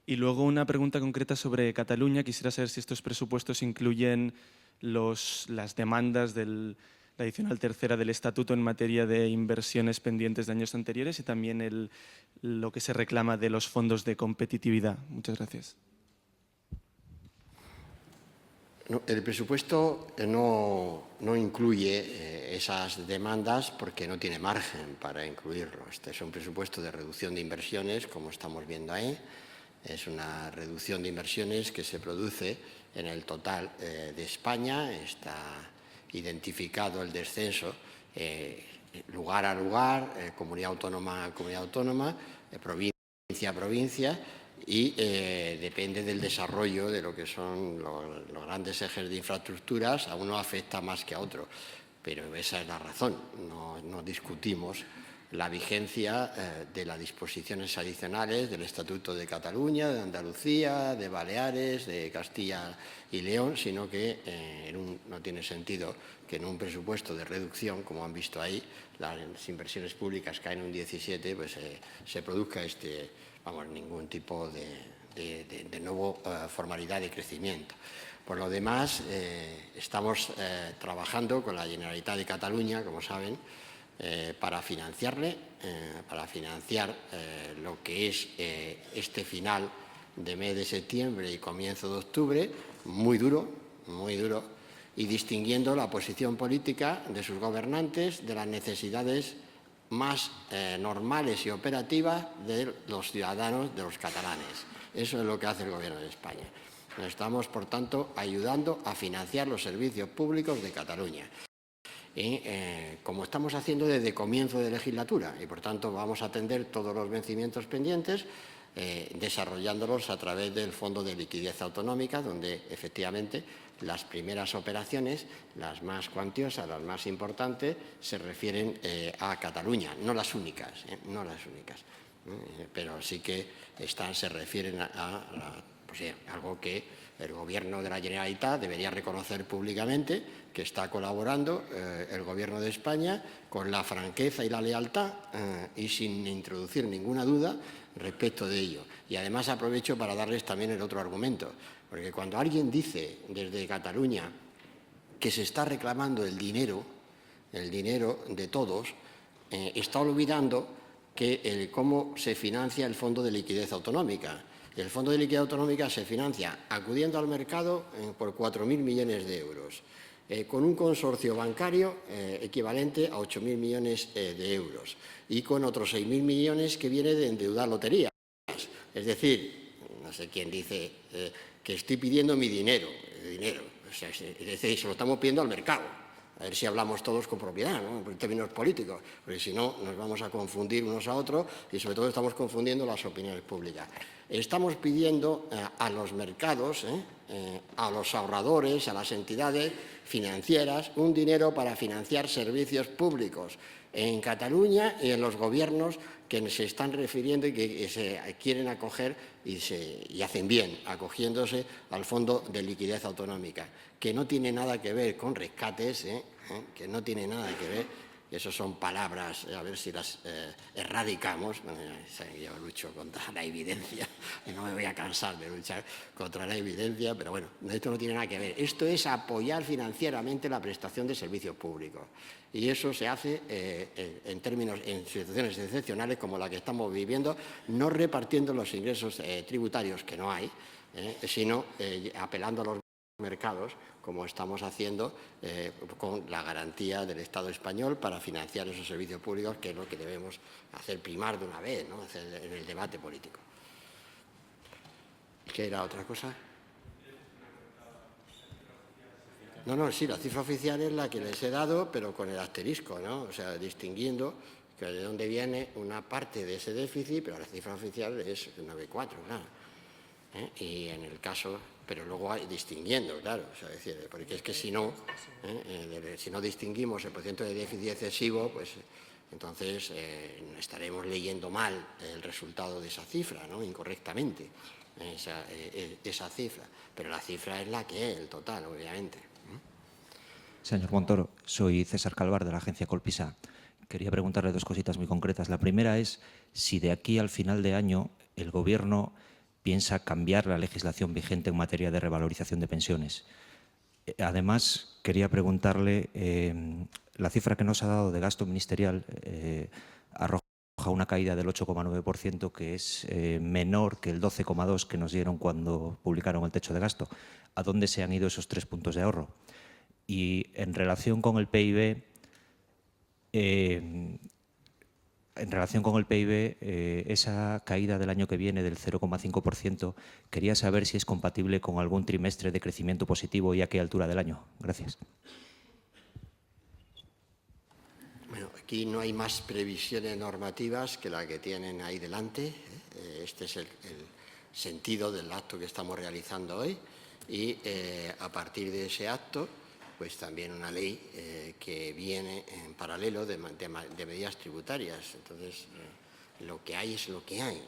Y luego una pregunta concreta sobre Cataluña. Quisiera saber si estos presupuestos incluyen las demandas de la adicional tercera del Estatuto en materia de inversiones pendientes de años anteriores y también lo que se reclama de los fondos de competitividad. Muchas gracias. No, el presupuesto no incluye esas demandas porque no tiene margen para incluirlo. Este es un presupuesto de reducción de inversiones, como estamos viendo ahí. Es una reducción de inversiones que se produce en el total de España. Está identificado el descenso lugar a lugar, comunidad autónoma a comunidad autónoma, provincia a provincia, y depende del desarrollo de lo que son los grandes ejes de infraestructuras. A uno afecta más que a otro, pero esa es la razón. No discutimos la vigencia de las disposiciones adicionales del Estatuto de Cataluña, de Andalucía, de Baleares, de Castilla y León, sino que no tiene sentido que en un presupuesto de reducción, como han visto ahí, las inversiones públicas caen un 17, pues se produzca ningún tipo de nueva formalidad de crecimiento. Por lo demás, estamos trabajando con la Generalitat de Cataluña, como saben, para financiar lo que es este final de mes de septiembre y comienzo de octubre, muy duro, y distinguiendo la posición política de sus gobernantes de las necesidades más normales y operativas de los ciudadanos, de los catalanes. Eso es lo que hace el Gobierno de España. Estamos, por tanto, ayudando a financiar los servicios públicos de Cataluña. Como estamos haciendo desde comienzo de legislatura, y por tanto vamos a atender todos los vencimientos pendientes, desarrollándolos a través del Fondo de Liquidez Autonómica, donde efectivamente las primeras operaciones, las más cuantiosas, las más importantes, se refieren a Cataluña, no las únicas, pero sí que se refieren a algo que el Gobierno de la Generalitat debería reconocer públicamente, que está colaborando el Gobierno de España con la franqueza y la lealtad y sin introducir ninguna duda respecto de ello. Y además aprovecho para darles también el otro argumento, porque cuando alguien dice desde Cataluña que se está reclamando el dinero de todos, está olvidando cómo se financia el Fondo de Liquidez Autonómica. El Fondo de Liquidez Autonómica se financia acudiendo al mercado por 4.000 millones de euros, con un consorcio bancario equivalente a 8.000 millones de euros y con otros 6.000 millones que viene de endeudar loterías. Es decir, no sé quién dice que estoy pidiendo mi dinero. O sea, es decir, se lo estamos pidiendo al mercado. A ver si hablamos todos con propiedad, ¿no? En términos políticos, porque si no nos vamos a confundir unos a otros y sobre todo estamos confundiendo las opiniones públicas. Estamos pidiendo a los mercados, a los ahorradores, a las entidades financieras, un dinero para financiar servicios públicos en Cataluña y en los gobiernos que se están refiriendo y que se quieren acoger y hacen bien acogiéndose al Fondo de Liquidez Autonómica, que no tiene nada que ver con rescates, que no tiene nada que ver Esas son palabras, a ver si las erradicamos. Bueno, yo lucho contra la evidencia y no me voy a cansar de luchar contra la evidencia, pero bueno, esto no tiene nada que ver. Esto es apoyar financieramente la prestación de servicios públicos. Y eso se hace en situaciones excepcionales como la que estamos viviendo, no repartiendo los ingresos tributarios, que no hay, sino apelando a los mercados, como estamos haciendo con la garantía del Estado español para financiar esos servicios públicos, que es lo que debemos hacer primar de una vez, ¿no? En el debate político. ¿Qué era otra cosa? No, sí, la cifra oficial es la que les he dado, pero con el asterisco, ¿no? O sea, distinguiendo que de dónde viene una parte de ese déficit, pero la cifra oficial es 9,4, claro. Y en el caso, pero luego distinguiendo, claro, o sea, decir, porque es que si no distinguimos el porcentaje de déficit excesivo, pues entonces estaremos leyendo mal el resultado de esa cifra, ¿no? Incorrectamente, esa cifra. Pero la cifra es la que es, el total, obviamente. Señor Montoro, soy César Calvar de la agencia Colpisa. Quería preguntarle dos cositas muy concretas. La primera es si de aquí al final de año el Gobierno piensa cambiar la legislación vigente en materia de revalorización de pensiones. Además, quería preguntarle, la cifra que nos ha dado de gasto ministerial arroja una caída del 8,9%, que es menor que el 12,2% que nos dieron cuando publicaron el techo de gasto. ¿A dónde se han ido esos 3 puntos de ahorro? Y en relación con el PIB, esa caída del año que viene del 0,5%, quería saber si es compatible con algún trimestre de crecimiento positivo y a qué altura del año. Gracias. Bueno, aquí no hay más previsiones normativas que la que tienen ahí delante. Este es el sentido del acto que estamos realizando hoy y a partir de ese acto, pues también una ley que viene en paralelo de medidas tributarias. Entonces, lo que hay es lo que hay.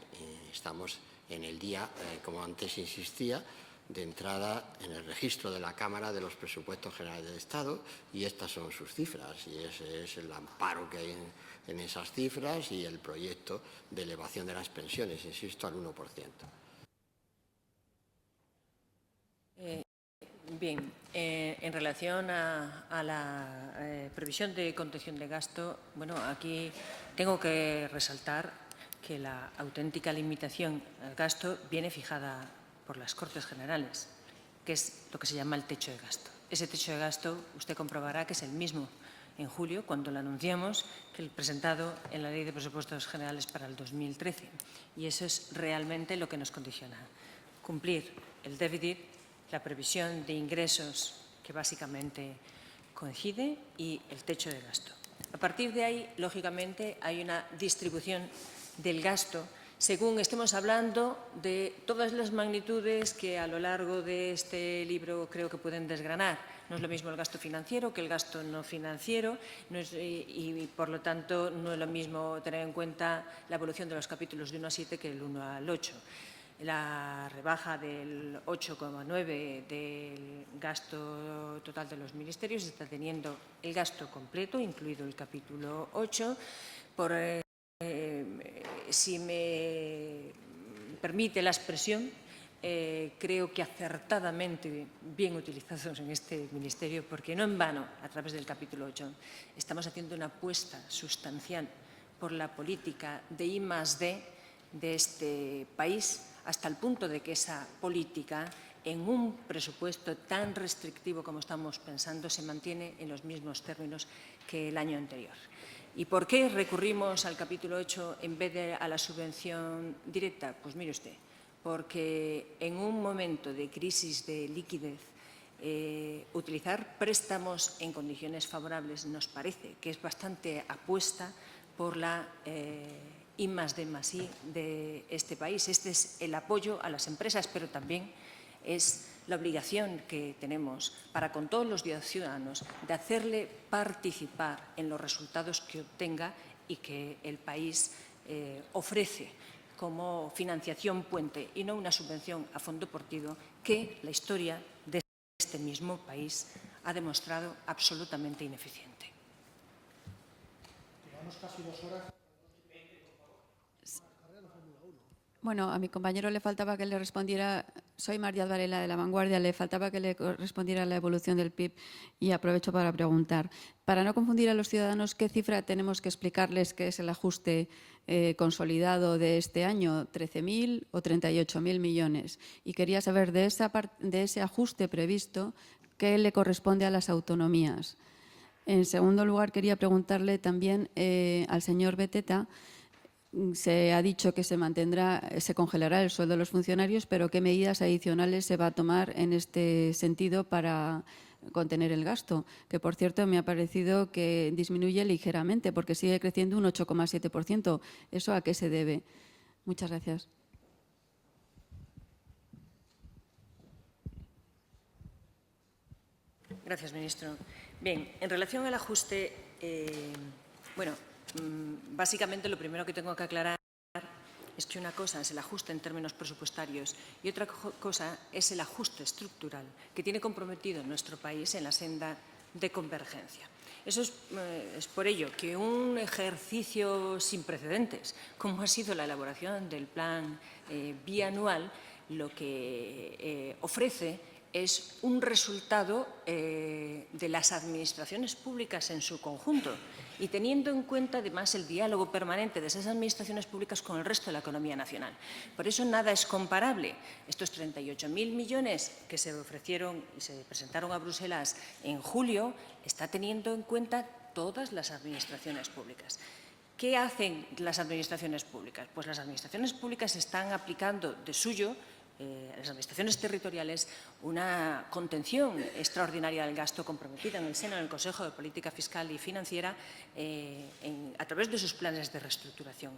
Estamos en el día, como antes insistía, de entrada en el registro de la Cámara de los presupuestos generales del Estado, y estas son sus cifras, y ese es el amparo que hay en esas cifras y el proyecto de elevación de las pensiones, insisto, al 1%. Bien, en relación a la previsión de contención de gasto, bueno, aquí tengo que resaltar que la auténtica limitación al gasto viene fijada por las Cortes Generales, que es lo que se llama el techo de gasto. Ese techo de gasto usted comprobará que es el mismo en julio, cuando lo anunciamos, que el presentado en la Ley de Presupuestos Generales para el 2013. Y eso es realmente lo que nos condiciona. Cumplir el déficit, la previsión de ingresos que básicamente coincide y el techo de gasto. A partir de ahí, lógicamente, hay una distribución del gasto según estemos hablando de todas las magnitudes que a lo largo de este libro creo que pueden desgranar. No es lo mismo el gasto financiero que el gasto no financiero y, por lo tanto, no es lo mismo tener en cuenta la evolución de los capítulos de 1 a 7 que el 1 al 8. La rebaja del 8,9% del gasto total de los ministerios está teniendo el gasto completo, incluido el capítulo 8. Si me permite la expresión, creo que acertadamente bien utilizados en este ministerio, porque no en vano, a través del capítulo 8, estamos haciendo una apuesta sustancial por la política de I+D de este país, hasta el punto de que esa política, en un presupuesto tan restrictivo como estamos pensando, se mantiene en los mismos términos que el año anterior. ¿Y por qué recurrimos al capítulo 8 en vez de a la subvención directa? Pues mire usted, porque en un momento de crisis de liquidez, utilizar préstamos en condiciones favorables nos parece que es bastante apuesta por la I+D+I de este país. Este es el apoyo a las empresas, pero también es la obligación que tenemos para con todos los ciudadanos de hacerle participar en los resultados que obtenga y que el país ofrece como financiación puente y no una subvención a fondo perdido que la historia de este mismo país ha demostrado absolutamente ineficiente. Llevamos casi 2 horas. Bueno, a mi compañero le faltaba que le respondiera, soy María Varela de La Vanguardia, le faltaba que le respondiera la evolución del PIB y aprovecho para preguntar. Para no confundir a los ciudadanos, ¿qué cifra tenemos que explicarles que es el ajuste consolidado de este año? ¿13.000 o 38.000 millones? Y quería saber de ese ajuste previsto, ¿qué le corresponde a las autonomías? En segundo lugar, quería preguntarle también al señor Beteta. Se ha dicho que se congelará el sueldo de los funcionarios, pero ¿qué medidas adicionales se va a tomar en este sentido para contener el gasto? Que, por cierto, me ha parecido que disminuye ligeramente porque sigue creciendo un 8,7%. ¿Eso a qué se debe? Muchas gracias. Gracias, ministro. Bien, en relación al ajuste, básicamente lo primero que tengo que aclarar es que una cosa es el ajuste en términos presupuestarios y otra cosa es el ajuste estructural que tiene comprometido nuestro país en la senda de convergencia. Eso es por ello que un ejercicio sin precedentes, como ha sido la elaboración del plan bianual, lo que ofrece es un resultado de las administraciones públicas en su conjunto y teniendo en cuenta, además, el diálogo permanente de esas administraciones públicas con el resto de la economía nacional. Por eso nada es comparable. Estos 38.000 millones que se ofrecieron y se presentaron a Bruselas en julio está teniendo en cuenta todas las administraciones públicas. ¿Qué hacen las administraciones públicas? Pues las administraciones públicas están aplicando de suyo, las administraciones territoriales, una contención extraordinaria del gasto comprometida en el seno del Consejo de Política Fiscal y Financiera a través de sus planes de reestructuración.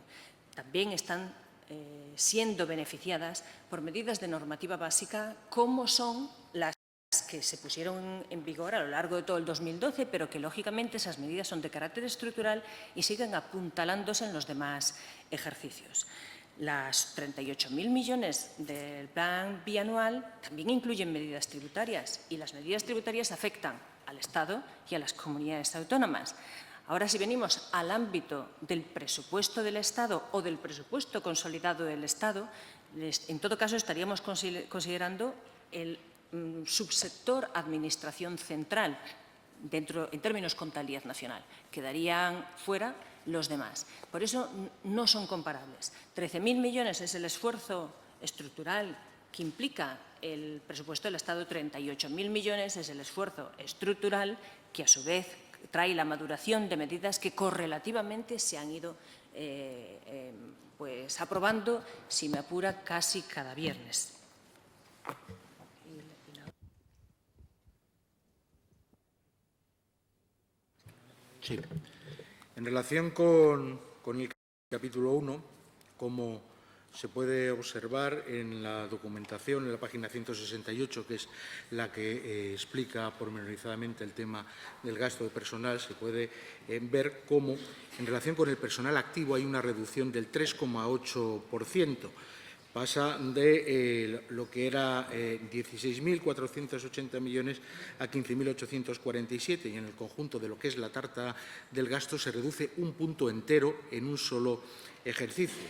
También están siendo beneficiadas por medidas de normativa básica como son las que se pusieron en vigor a lo largo de todo el 2012, pero que, lógicamente, esas medidas son de carácter estructural y siguen apuntalándose en los demás ejercicios. Las 38.000 millones del plan bianual también incluyen medidas tributarias y las medidas tributarias afectan al Estado y a las comunidades autónomas. Ahora, si venimos al ámbito del presupuesto del Estado o del presupuesto consolidado del Estado, en todo caso estaríamos considerando el subsector Administración Central en términos contabilidad nacional. Quedarían fuera los demás. Por eso no son comparables. 13.000 millones es el esfuerzo estructural que implica el presupuesto del Estado, 38.000 millones es el esfuerzo estructural que, a su vez, trae la maduración de medidas que correlativamente se han ido aprobando, si me apura, casi cada viernes. Sí. En relación con el capítulo 1, como se puede observar en la documentación, en la página 168, que es la que explica pormenorizadamente el tema del gasto de personal, se puede ver cómo, en relación con el personal activo, hay una reducción del 3,8%. Pasa de lo que era 16.480 millones a 15.847 y en el conjunto de lo que es la tarta del gasto se reduce un punto entero en un solo ejercicio.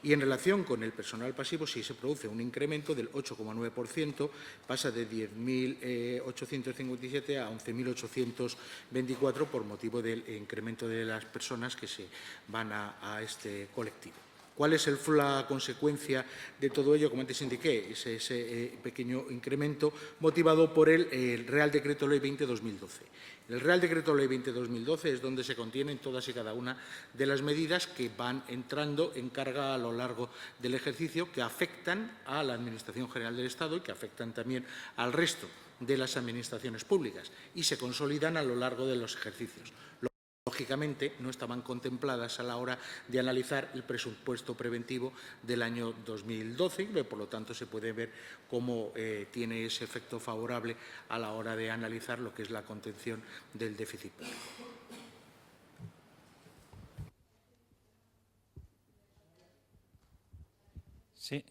Y en relación con el personal pasivo sí se produce un incremento del 8,9%, pasa de 10.857 a 11.824 por motivo del incremento de las personas que se van a este colectivo. ¿Cuál es la consecuencia de todo ello? Como antes indiqué, es ese pequeño incremento motivado por el Real Decreto Ley 20-2012. El Real Decreto Ley 20-2012 es donde se contienen todas y cada una de las medidas que van entrando en carga a lo largo del ejercicio que afectan a la Administración General del Estado y que afectan también al resto de las administraciones públicas y se consolidan a lo largo de los ejercicios. Lógicamente, no estaban contempladas a la hora de analizar el presupuesto preventivo del año 2012 y, por lo tanto, se puede ver cómo tiene ese efecto favorable a la hora de analizar lo que es la contención del déficit público. Sí.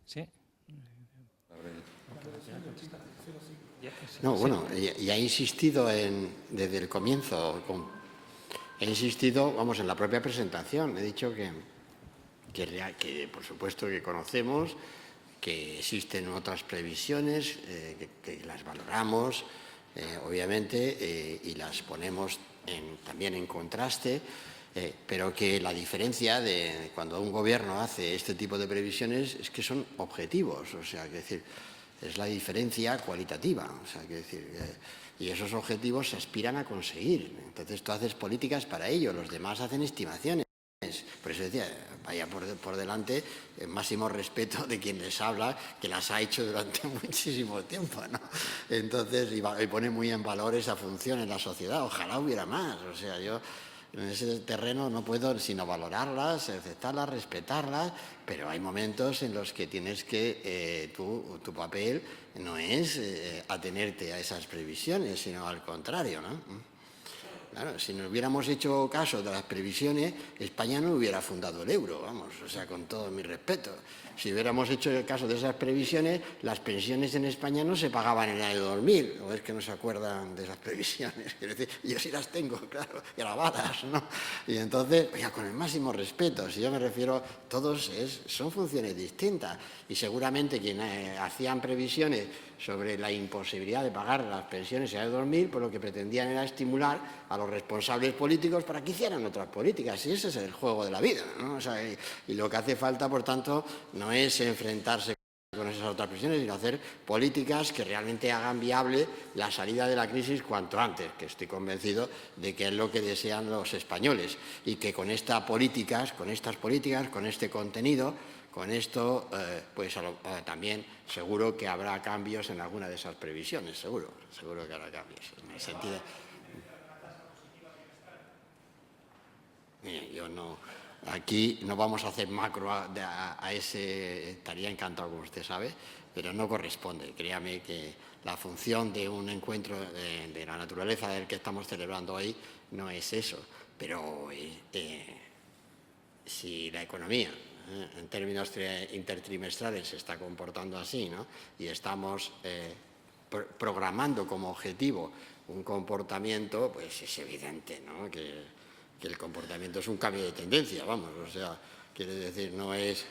Sí. No, bueno, ya he insistido desde el comienzo, he insistido, vamos, en la propia presentación, he dicho que por supuesto que conocemos, que existen otras previsiones, que las valoramos, obviamente, y las ponemos también en contraste, pero que la diferencia de cuando un gobierno hace este tipo de previsiones es que son objetivos, o sea, que decir, es la diferencia cualitativa, o sea, que decir, y esos objetivos se aspiran a conseguir. Entonces tú haces políticas para ello, los demás hacen estimaciones. Por eso decía, vaya por delante el máximo respeto de quien les habla, que las ha hecho durante muchísimo tiempo, ¿no? Entonces, y pone muy en valor esa función en la sociedad. Ojalá hubiera más. O sea, yo en ese terreno no puedo sino valorarlas, aceptarlas, respetarlas, pero hay momentos en los que tienes que, tu papel no es atenerte a esas previsiones, sino al contrario, ¿no? Claro, si no hubiéramos hecho caso de las previsiones, España no hubiera fundado el euro, vamos, o sea, con todo mi respeto. Si hubiéramos hecho caso de esas previsiones, las pensiones en España no se pagaban en el año 2000, o es que no se acuerdan de esas previsiones. Es decir, yo sí las tengo, claro, grabadas, ¿no? Y entonces, oiga, con el máximo respeto, si yo me refiero, todos son funciones distintas. Y seguramente quienes hacían previsiones sobre la imposibilidad de pagar las pensiones en el año 2000, pues lo que pretendían era estimular a los responsables políticos para que hicieran otras políticas. Y ese es el juego de la vida, ¿no? O sea, y lo que hace falta, por tanto, no es enfrentarse con esas otras previsiones, sino hacer políticas que realmente hagan viable la salida de la crisis cuanto antes, que estoy convencido de que es lo que desean los españoles. Y que con estas políticas, con este contenido, con esto, pues también seguro que habrá cambios en alguna de esas previsiones, seguro que habrá cambios. En el sentido... Yo no... Aquí no vamos a hacer macro a ese... Estaría encantado, como usted sabe, pero no corresponde. Créame que la función de un encuentro de la naturaleza del que estamos celebrando hoy no es eso. Pero si la economía, en términos intertrimestrales, se está comportando así, ¿no? Y estamos programando como objetivo un comportamiento, pues es evidente, ¿no? que el comportamiento es un cambio de tendencia, vamos, o sea, quiere decir, no es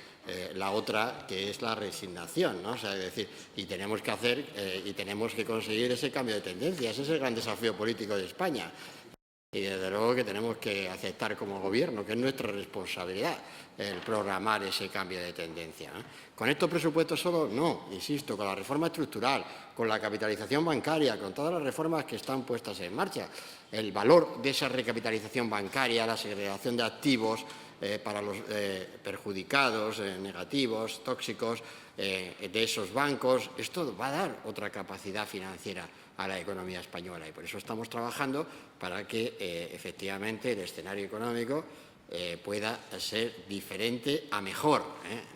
la otra, que es la resignación, ¿no? O sea, es decir, y tenemos que hacer, y tenemos que conseguir ese cambio de tendencia, ese es el gran desafío político de España. Y desde luego que tenemos que aceptar como gobierno, que es nuestra responsabilidad el programar ese cambio de tendencia, ¿no? Con estos presupuestos solo no, insisto, con la reforma estructural, con la capitalización bancaria, con todas las reformas que están puestas en marcha. El valor de esa recapitalización bancaria, la segregación de activos para los perjudicados, negativos, tóxicos, de esos bancos, esto va a dar otra capacidad financiera a la economía española y por eso estamos trabajando para que efectivamente el escenario económico pueda ser diferente a mejor,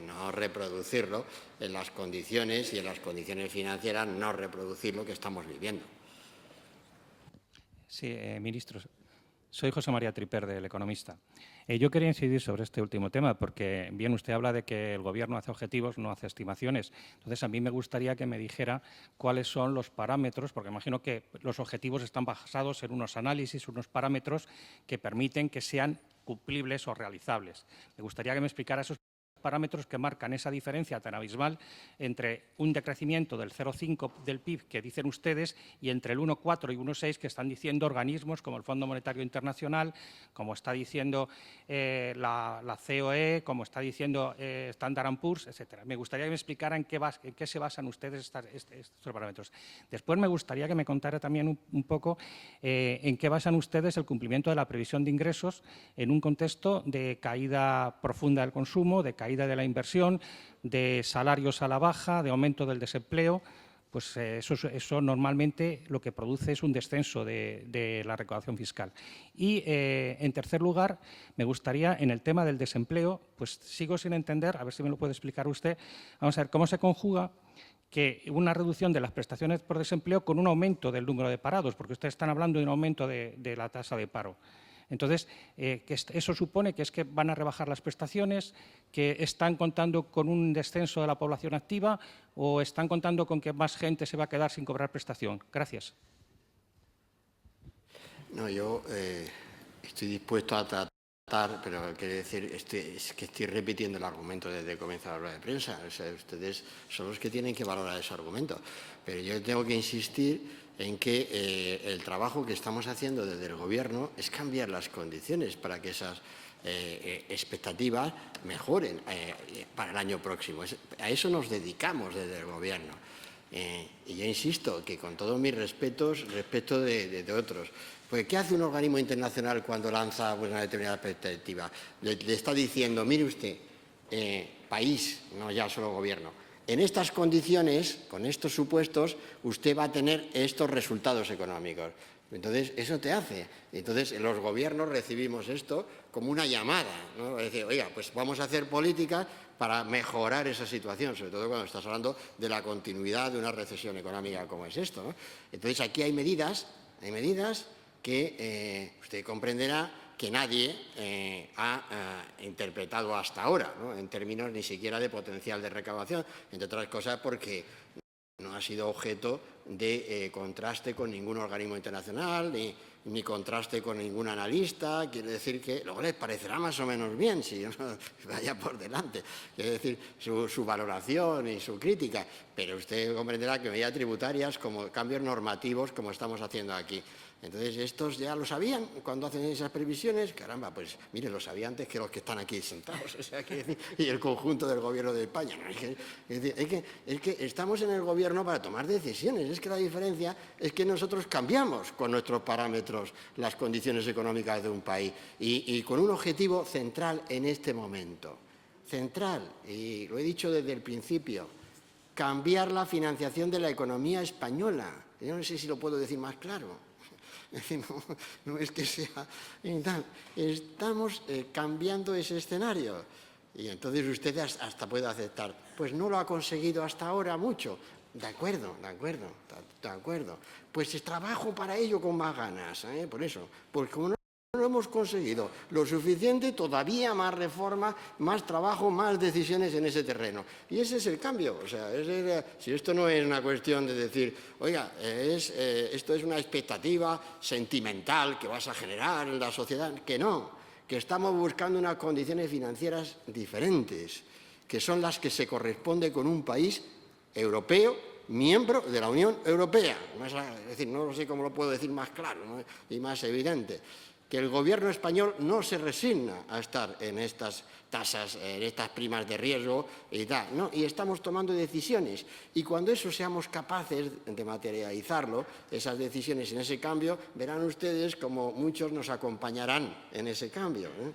no reproducirlo en las condiciones y en las condiciones financieras, no reproducir lo que estamos viviendo. Sí, ministro, soy José María Triper, del Economista. Yo quería incidir sobre este último tema porque, bien, usted habla de que el Gobierno hace objetivos, no hace estimaciones. Entonces, a mí me gustaría que me dijera cuáles son los parámetros, porque imagino que los objetivos están basados en unos análisis, unos parámetros que permiten que sean cumplibles o realizables. Me gustaría que me explicara esos parámetros que marcan esa diferencia tan abismal entre un decrecimiento del 0,5 del PIB que dicen ustedes y entre el 1,4 y 1,6 que están diciendo organismos como el Fondo Monetario Internacional, como está diciendo la COE, como está diciendo Standard & Poor's, etcétera. Me gustaría que me explicara en qué se basan ustedes estos parámetros. Después me gustaría que me contara también un poco en qué basan ustedes el cumplimiento de la previsión de ingresos en un contexto de caída profunda del consumo, de caída de la inversión, de salarios a la baja, de aumento del desempleo. Pues eso normalmente lo que produce es un descenso de la recaudación fiscal. Y, en tercer lugar, me gustaría, en el tema del desempleo, pues sigo sin entender, a ver si me lo puede explicar usted, vamos a ver cómo se conjuga que una reducción de las prestaciones por desempleo con un aumento del número de parados, porque ustedes están hablando de un aumento de la tasa de paro. Entonces, eso supone que es que van a rebajar las prestaciones, que están contando con un descenso de la población activa o están contando con que más gente se va a quedar sin cobrar prestación. Gracias. No, yo estoy dispuesto a tratar, pero quiero decir, es que estoy repitiendo el argumento desde el comienzo de la rueda de prensa. O sea, ustedes son los que tienen que valorar ese argumento. Pero yo tengo que insistir en que el trabajo que estamos haciendo desde el Gobierno es cambiar las condiciones para que esas expectativas mejoren para el año próximo. A eso nos dedicamos desde el Gobierno. Y yo insisto que con todos mis respetos, respeto de otros. Pues, ¿qué hace un organismo internacional cuando lanza una determinada perspectiva? Le está diciendo, mire usted, país, no ya solo Gobierno, en estas condiciones, con estos supuestos, usted va a tener estos resultados económicos. Entonces, eso te hace. Entonces, los gobiernos recibimos esto como una llamada, ¿no? Es decir, oiga, pues vamos a hacer políticas para mejorar esa situación, sobre todo cuando estás hablando de la continuidad de una recesión económica como es esto, ¿no? Entonces, aquí hay medidas que usted comprenderá que nadie ha interpretado hasta ahora, ¿no? En términos ni siquiera de potencial de recaudación, entre otras cosas porque no ha sido objeto de contraste con ningún organismo internacional, ni contraste con ningún analista. Quiere decir que luego les parecerá más o menos bien, si yo no vaya por delante, quiere decir su valoración y su crítica, pero usted comprenderá que medidas tributarias como cambios normativos como estamos haciendo aquí. Entonces, estos ya lo sabían cuando hacen esas previsiones. Caramba, pues mire, lo sabía antes que los que están aquí sentados, o sea, y el conjunto del Gobierno de España, ¿no? Es que estamos en el Gobierno para tomar decisiones. Es que la diferencia es que nosotros cambiamos con nuestros parámetros las condiciones económicas de un país y con un objetivo central en este momento. Central, y lo he dicho desde el principio, cambiar la financiación de la economía española. Yo no sé si lo puedo decir más claro. Es decir, no es que sea tal. Estamos cambiando ese escenario y entonces usted hasta puede aceptar. Pues no lo ha conseguido hasta ahora mucho. De acuerdo. Pues trabajo para ello con más ganas, por eso. Porque como no lo hemos conseguido lo suficiente, todavía más reforma, más trabajo, más decisiones en ese terreno. Y ese es el cambio. O sea, si esto no es una cuestión de decir, oiga, esto es una expectativa sentimental que vas a generar en la sociedad, que no, que estamos buscando unas condiciones financieras diferentes, que son las que se corresponden con un país europeo, miembro de la Unión Europea. Es decir, no sé cómo lo puedo decir más claro, ¿no? Y más evidente. Que el Gobierno español no se resigna a estar en estas tasas, en estas primas de riesgo y tal, ¿no? Y estamos tomando decisiones. Y cuando eso seamos capaces de materializarlo, esas decisiones en ese cambio, verán ustedes como muchos nos acompañarán en ese cambio, ¿eh?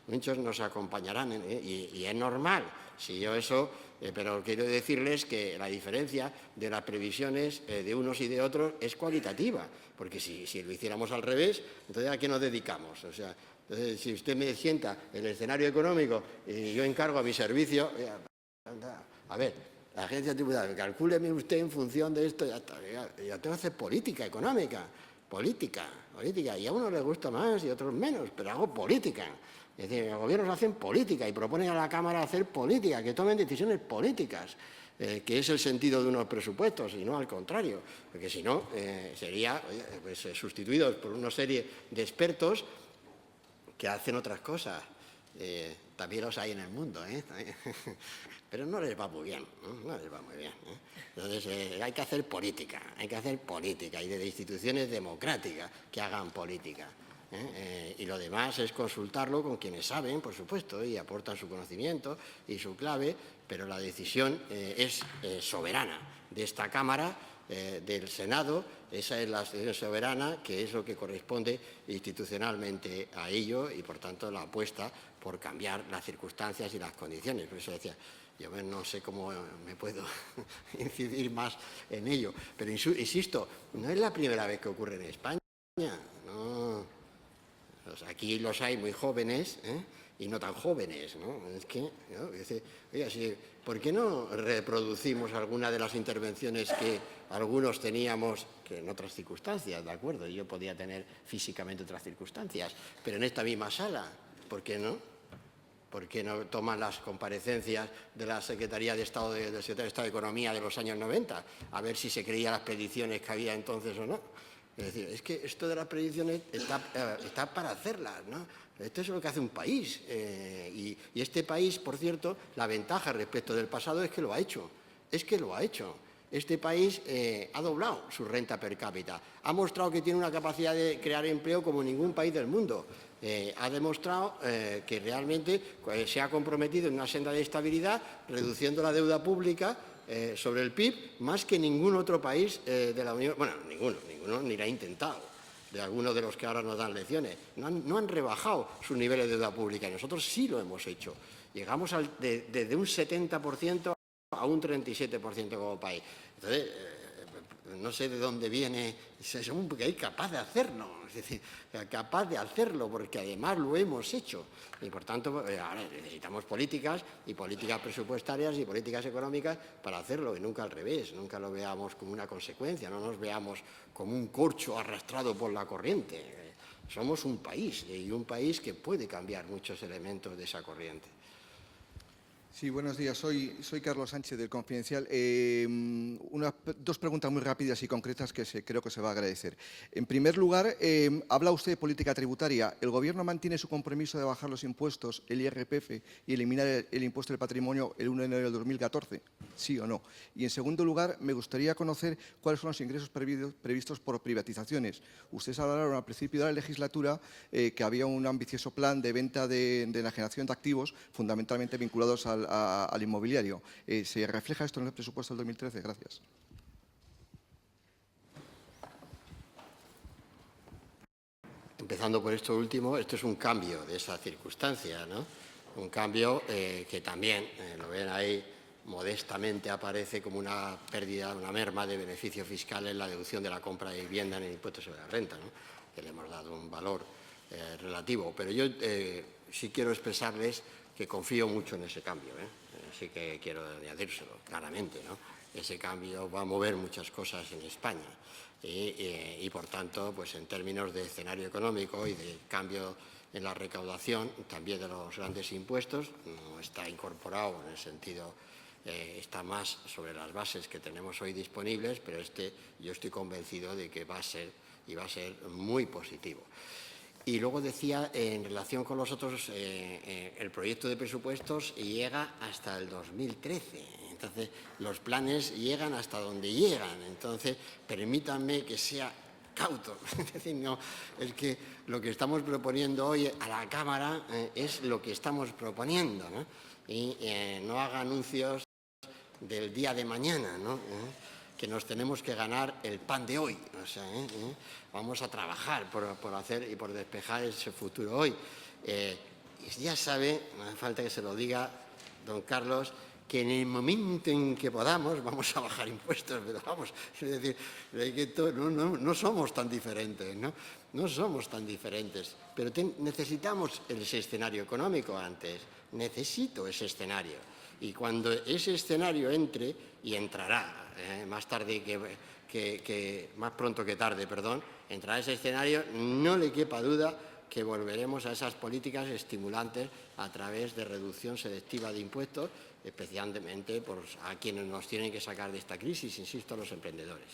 Muchos nos acompañarán, y es normal. Si yo eso, pero quiero decirles que la diferencia de las previsiones de unos y de otros es cualitativa, porque si lo hiciéramos al revés, entonces ¿a qué nos dedicamos? O sea, entonces, si usted me sienta el escenario económico y yo encargo a mi servicio, a ver, la agencia tributaria, calcúleme usted en función de esto, ya tengo que hacer política económica, política, y a unos les gusta más y a otros menos, pero hago política. Es decir, los gobiernos hacen política y proponen a la Cámara hacer política, que tomen decisiones políticas, que es el sentido de unos presupuestos y no al contrario, porque si no sería pues, sustituidos por una serie de expertos que hacen otras cosas. También los hay en el mundo, pero no les va muy bien, no les va muy bien. Entonces hay que hacer política y de instituciones democráticas que hagan política. Y lo demás es consultarlo con quienes saben, por supuesto, y aportan su conocimiento y su clave, pero la decisión es soberana de esta Cámara, del Senado. Esa es la decisión soberana, que es lo que corresponde institucionalmente a ello y, por tanto, la apuesta por cambiar las circunstancias y las condiciones. Por eso decía, yo no sé cómo me puedo incidir más en ello, pero insisto, no es la primera vez que ocurre en España, no. Entonces, aquí los hay muy jóvenes y no tan jóvenes, ¿no? Es que, ¿no? Oiga, ¿por qué no reproducimos alguna de las intervenciones que algunos teníamos, que en otras circunstancias, ¿de acuerdo? Yo podía tener físicamente otras circunstancias, pero en esta misma sala, ¿por qué no? ¿Por qué no toman las comparecencias de la Secretaría de Estado, del Secretario de Estado de Economía de los años 90, a ver si se creía las predicciones que había entonces o no? Es decir, es que esto de las predicciones está para hacerlas, ¿no? Esto es lo que hace un país. Y este país, por cierto, la ventaja respecto del pasado es que lo ha hecho. Es que lo ha hecho. Este país ha doblado su renta per cápita. Ha mostrado que tiene una capacidad de crear empleo como ningún país del mundo. Ha demostrado que realmente se ha comprometido en una senda de estabilidad, reduciendo la deuda pública sobre el PIB, más que ningún otro país de la Unión. Bueno, ninguno ni lo ha intentado, de algunos de los que ahora nos dan lecciones. No han rebajado sus niveles de deuda pública y nosotros sí lo hemos hecho. Llegamos desde un 70% a un 37% como país. Entonces, no sé de dónde viene, somos un país capaz de hacerlo, es decir, capaz de hacerlo, porque además lo hemos hecho. Y por tanto, ahora necesitamos políticas y políticas presupuestarias y políticas económicas para hacerlo, y nunca al revés, nunca lo veamos como una consecuencia, no nos veamos como un corcho arrastrado por la corriente. Somos un país, y un país que puede cambiar muchos elementos de esa corriente. Sí, buenos días. Soy Carlos Sánchez del Confidencial. Dos preguntas muy rápidas y concretas que creo que se va a agradecer. En primer lugar, habla usted de política tributaria. ¿El Gobierno mantiene su compromiso de bajar los impuestos, el IRPF, y eliminar el impuesto del patrimonio el 1 de enero del 2014? ¿Sí o no? Y en segundo lugar, me gustaría conocer cuáles son los ingresos previstos por privatizaciones. Ustedes hablaron al principio de la legislatura que había un ambicioso plan de venta de enajenación de activos, fundamentalmente vinculados al inmobiliario. ¿Se refleja esto en el presupuesto del 2013? Gracias. Empezando por esto último, esto es un cambio de esa circunstancia, ¿no? Un cambio que también, lo ven ahí, modestamente aparece como una pérdida, una merma de beneficio fiscal en la deducción de la compra de vivienda en el impuesto sobre la renta, ¿no? Que le hemos dado un valor relativo. Pero yo sí quiero expresarles que confío mucho en ese cambio, sí que quiero añadírselo claramente, ¿no? Ese cambio va a mover muchas cosas en España y por tanto, pues en términos de escenario económico y de cambio en la recaudación, también de los grandes impuestos, no está incorporado en el sentido, está más sobre las bases que tenemos hoy disponibles, pero yo estoy convencido de que va a ser y va a ser muy positivo. Y luego decía, en relación con los otros, el proyecto de presupuestos llega hasta el 2013. Entonces, los planes llegan hasta donde llegan. Entonces, permítanme que sea cauto. Es decir, no, es que lo que estamos proponiendo hoy a la Cámara es lo que estamos proponiendo, ¿no? Y no haga anuncios del día de mañana, ¿no? Que nos tenemos que ganar el pan de hoy. O sea, vamos a trabajar por hacer y por despejar ese futuro hoy. Ya sabe, no hace falta que se lo diga don Carlos, que en el momento en que podamos vamos a bajar impuestos, pero vamos, es decir, no somos tan diferentes, ¿no? No somos tan diferentes, pero necesitamos ese escenario económico antes, necesito ese escenario. Y cuando ese escenario entre, y entrará, más pronto que tarde, entrará ese escenario, no le quepa duda que volveremos a esas políticas estimulantes a través de reducción selectiva de impuestos, especialmente a quienes nos tienen que sacar de esta crisis, insisto, a los emprendedores.